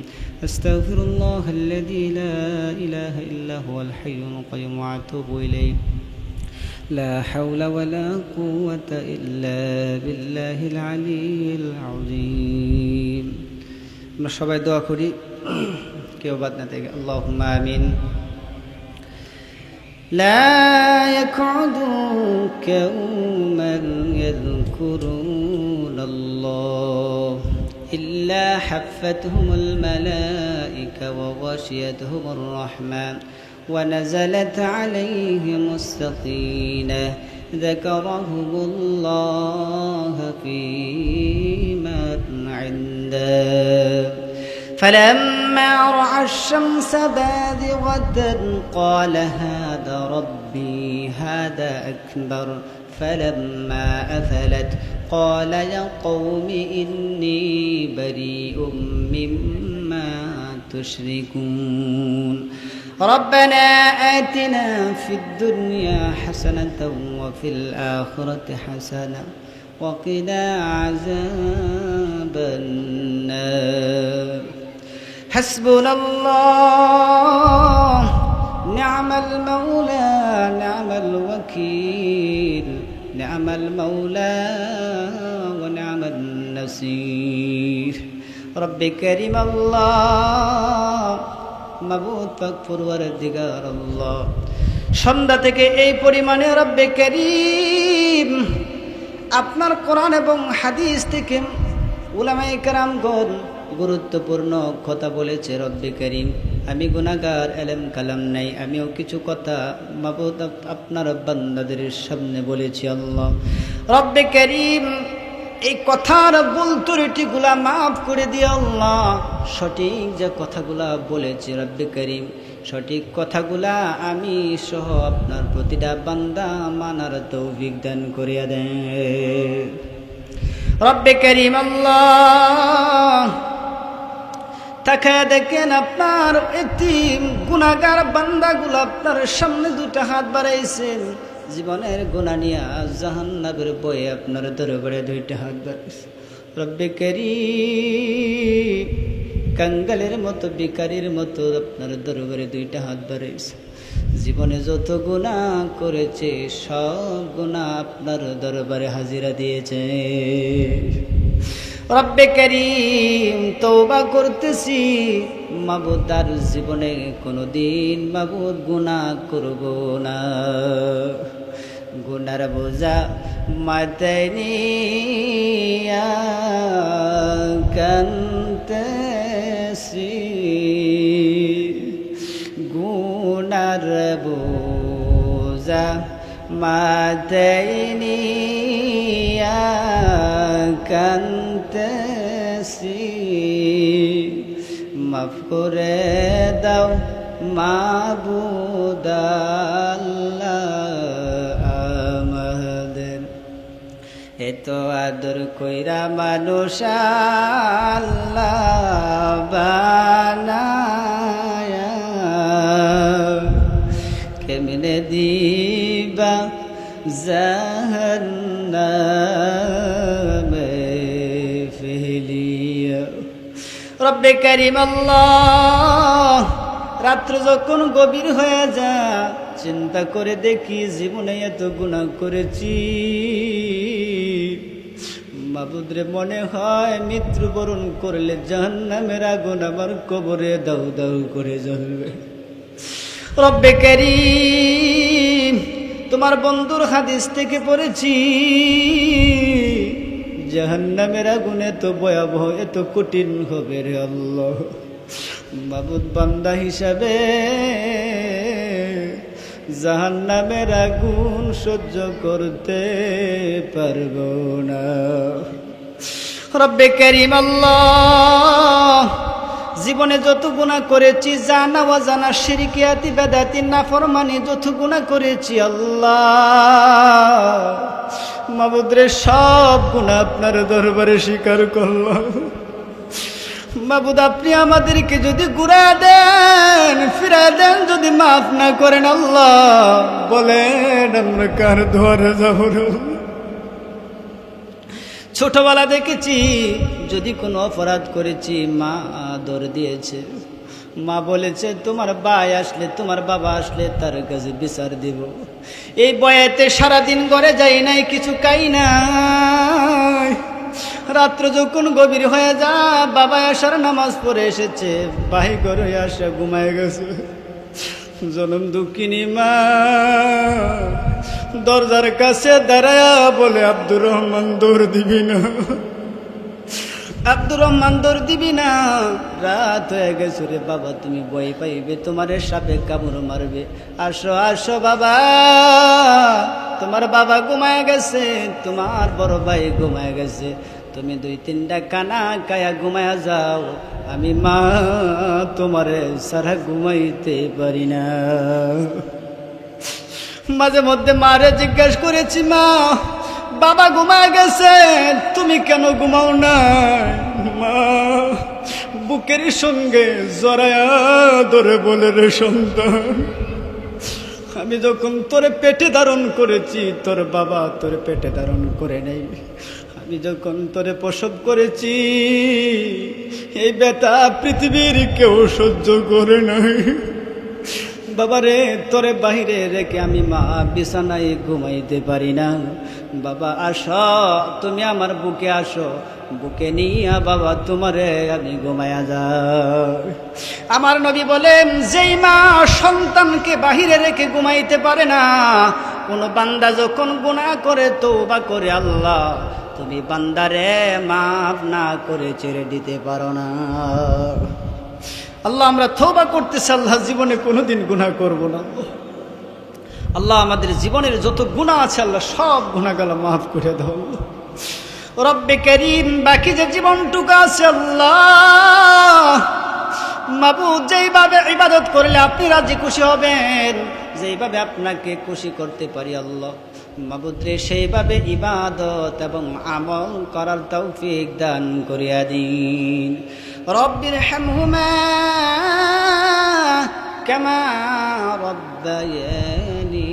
أستغفر الله الذي لا إله إلا هو الحي القيوم وأتوب إليه. لا حول ولا قوة إلا بالله العلي العظيم. আমরা সবাই দোয়া করি, কেউ বাদ না থেকে। আল্লাহুম্মা আমিন। لا يقعد قوما يذكرون الله إلا حفتهم الملائكة وغشيتهم الرحمة ونزلت عليهم السكينة ذكرهم الله في من عنده فلما رأى الشمس بازغة قال هذا ربي هذا أكبر فلما أفلت قال يا قوم إني بريء مما تشركون ربنا آتنا في الدنيا حسنة وفي الآخرة حسنة وقنا عذاب النار حسبنا الله نعم المولى نعم الوكيل نعم المولى ونعم النصير رب كريم الله মাবুদ পাক পরওয়ারদিগার আল্লাহ, সন্ধ্যা থেকে এই পরিমাণে রব্বে কারীম আপনার কোরআন এবং হাদিস থেকে উলামায়ে কেরামগণ গুরুত্বপূর্ণ কথা বলেছে। রব্বে কারীম আমি গুনাহগার, এলেম কালাম নাই, আমিও কিছু কথা মাবুদ আপনার বান্দাদের সামনে বলেছি। আল্লাহ রব্বে কারীম এই কথার ভুল ত্রুটিগুলা মাফ করে দিয়ে আল্লাহ সঠিক যে কথাগুলা বলেছে রব্বে কারীম সঠিক কথাগুলা আমি সহ আপনার প্রতিটা বান্দা মানার তৌফিক দান করিয়া দেন রব্বে কারীম। আল্লাহ তাকায় দেখেন আপনার এতিম গুনাহগার বান্দাগুলো আপনার সামনে দুটা হাত বাড়াইছেন, জীবনের গুনাহ নিয়া জাহান্নামের বয়ে আপনার দরবারে দুইটা হাত বাড়াইছে। রব্বে কারীম কাঙ্গালের মতো ভিখারির মতো আপনার দরবারে দুইটা হাত বাড়াইছে। জীবনে যত গুনাহ করেছে সব গুনাহ আপনার দরবারে হাজিরা দিয়েছে। রব্বে কারীম তওবা করতেছি মাবুদ, আর জীবনে কোনোদিন মাবুদ গুনাহ করব না। গুনার বোঝা মাথায় নিয়া কান্দেছি, গুনার বোঝা মাথায় নিয়া কান্দেছি, মাফ করে দাও মাবুদ আল্লাহ আমাদের। এত আদর কইরা মানুষ আল্লাহ বানায়া, কেমনে দিবা জাহান্নামে ফেলিয়া। রব্বে কারীম আল্লাহ, রাত্র যখন গভীর হয়ে যা চিন্তা করে দেখি জীবনে এত গুনাহ করেছি, মাবুদরে মনে হয় মৃত্যুবরণ করলে জাহান্নামের আগুন আমার কবরে দাউ দাউ করে জ্বলবে। রব্বে কারীম, তোমার বন্ধুর হাদিস থেকে পড়েছি জাহান্নামের আগুন এত ভয়াবহ, এত কঠিন হবে রে আল্লাহ। মাবুদ, বান্দা হিসাবে জাহান্নামের আগুন সহ্য করতে পারবো না। রব্বে কারীম আল্লাহ, জীবনে যত গুনাহ করেছি, জানা অজানা, শিরকিয়াতি বেদাতি নাফরমানি যত গুনাহ করেছি আল্লাহ, মাবুদ রে সব গুনাহ আপনার দরবারে স্বীকার করলাম। মাবুদ, আপনি আমাদেরকে যদি ঘুরা দেন, ফিরা দেন, যদি মাফ না করেন আল্লাহ, বলেন আমরা কার দুয়ারে যাব? ছোটবেলা দেখেছি যদি কোনো অপরাধ করেছি মা দৌড় দিয়েছে, মা বলেছে তোমার ভাই আসলে, তোমার বাবা আসলে তার কাছে বিচার দিব। এই বয়েতে সারাদিন ঘরে যাই নাই, কিছু খাই নাই। রাত্র যখন গভীর হয়ে যা, বাবা আসার নামাজ পড়ে এসেছে, ভাই ঘরে আসা ঘুমায় গেছে। জনম দুঃখিনী মা দরজার কাছে দাঁড়ায়া বলে, আব্দুর রহমান দৌড় দিবি না, আব্দুর রহমান দৌড় দিবি না, রাত হয়ে গেছে রে বাবা, তুমি ভয় পাইবে, তোমারে সাপে কামড় মারবে, আসো আসো বাবা। তোমার বাবা ঘুমায় গেছে, তোমার বড় ভাই ঘুমায় গেছে, তুমি 2-3টা খানা খায়া ঘুমায়া যাও, আমি মা তোমারে সারা ঘুমাইতে পারি না। মাঝে মধ্যে মারে জিজ্ঞাসা করেছি, মা বাবা ঘুমায় গেছে, তুমি কেন ঘুমাও না? মা বুকের সঙ্গে জড়ায়া ধরে বলে, রে সন্তান, আমি যখন তোরে পেটে ধারণ করেছি, তোর বাবা তোরে পেটে ধারণ করে নেই। আমি যখন তোরে প্রসব করেছি, এই ব্যথা পৃথিবীর কেউ সহ্য করে নাই। বাবারে তোরে বাহিরে রেখে আমি মা বিছানায় ঘুমাইতে পারি না। বাবা আসো, তুমি আমার বুকে আসো, বুকে নিয়া বাবা তোমারে আমি ঘুমায়া যাই। আমার নবী বলেন, যেই মা সন্তানকে বাহিরে রেখে ঘুমাইতে পারে না, কোন বান্দা যখন গুনাহ করে তওবা করে, আল্লাহ তুমি বান্দারে মাফ না করে ছেড়ে দিতে পারো না। আল্লাহ আমরা তওবা করতেছি, আল্লাহ জীবনে কোনোদিন গুনাহ করব না। আল্লাহ আমাদের জীবনের যত গুনাহ আছে আল্লাহ সব গুনাহগুলো মাফ করে দাও। রব্বে কারীম, বাকি যে জীবনটুকু আছে আল্লাহ, মাবুদ যেইভাবে ইবাদত করলে আপনি রাজি খুশি হবেন, যেইভাবে আপনাকে খুশি করতে পারি আল্লাহ, মাবুদ রে সেইভাবে ইবাদত এবং আমল করার তৌফিক দান করিয়া দিন। রব্বির হামহুমা কামা রব্বায়ানি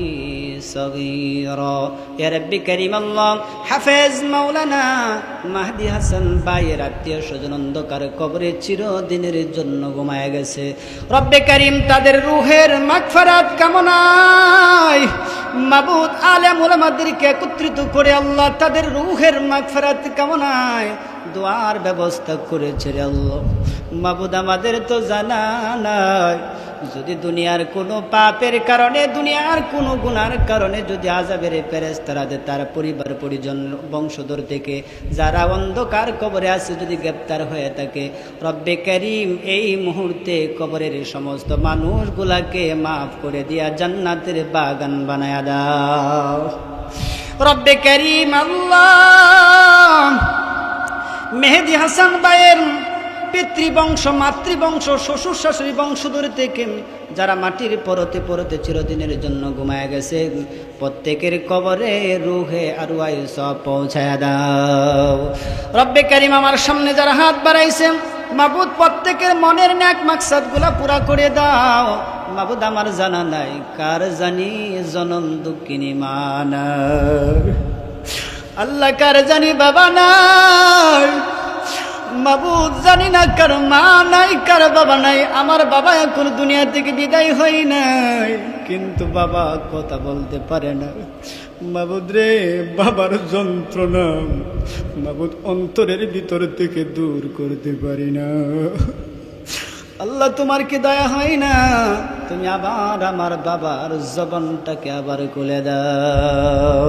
সগীরা। ইয়া রব্বি কারীম আল্লাহ, হাফেজ মাওলানা মাহদি হাসান ভাইয়ের আত্মীয় স্বজন অন্ধকার কবরে চিরদিনের জন্য ঘুমায় গেছে। রব্বে কারীম, তাদের রুহের মাগফিরাত কামনায় মাবুদ আলেম ওলামাদেরকে একত্রিত করে আল্লাহ তাদের রুহের মাগফিরাত কামনায় দোয়ার ব্যবস্থা করেছে রে আল্লাহ। মাবুদ আমাদের তো জানা নাই, যদি দুনিয়ার কোনো পাপের কারণে, দুনিয়ার কোনো গুনার কারণে যদি আযাবের ফেরেশতারা তার পরিবার পরিজন বংশধর থেকে যারা অন্ধকার কবরে আছে যদি গ্রেপ্তার হয়ে থাকে, রব্বে কারীম এই মুহূর্তে কবরের সমস্ত মানুষগুলাকে মাফ করে দিয়া জান্নাতের বাগান বানায়া দাও। রব্বে কারীম আল্লাহ, মেহেদী হাসান ভাইয়ের পিতৃবংশ, মাতৃবংশ, শ্বশুর শাশুড়ি বংশধর থেকে যারা মাটির পরতে পরতে চিরদিনের জন্য ঘুমায় গেছে, প্রত্যেকের কবরে রুহে আরওয়ায়ে সব পৌঁছায়া দাও। রব্বে কারীম আমার সামনে যারা হাত বাড়াইছে, মাবুদ প্রত্যেকের মনের নেক মাকসাদগুলা পুরা করে দাও। মাবুদ আমার জানা নাই কার জানি জনম দুঃখিনী মা নাই, আল্লাহ কার জানি বাবা নাই, মাবুদ জানি না কার মা নাই কার বাবা নাই। আমার বাবা এখন দুনিয়া থেকে বিদায় হয় নাই, কিন্তু বাবা কথা বলতে পারে না। মাবুদ রে, বাবার যন্ত্রণা মাবুদ অন্তরের ভিতর থেকে দূর করতে পারি না। আল্লাহ তোমার কি দয়া হয় না? তুমি আবার আমার বাবার জবানটাকে আবার খুলে দাও।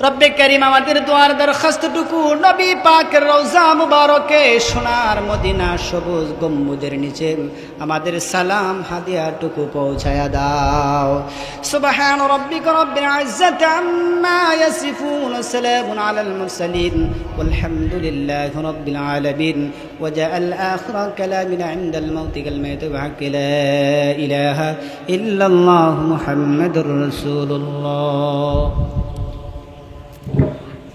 রব্বে কারীম আমাদের দোয়ার দরখাস্তটুকু নবী পাকের রওজা মুবারকে সোনার মদিনা সবুজ গম্বুজের নিচে আমাদের সালাম হাদিয়াটুকু পৌঁছায়া দাও। সুবহান রাব্বিকা রব্বিল ইজ্জাতি আম্মা ইয়াসিফুন, সালামুন আলাল মুরসালিন, ওয়ালহামদুলিল্লাহি রাব্বিল আলামিন। ওয়াজাআল আখিরা কালামিনা ইনদাল মাউতি কালিমাতু বিহাক্কি লা ইলাহা ইল্লাল্লাহু মুহাম্মাদুর রাসূলুল্লাহ।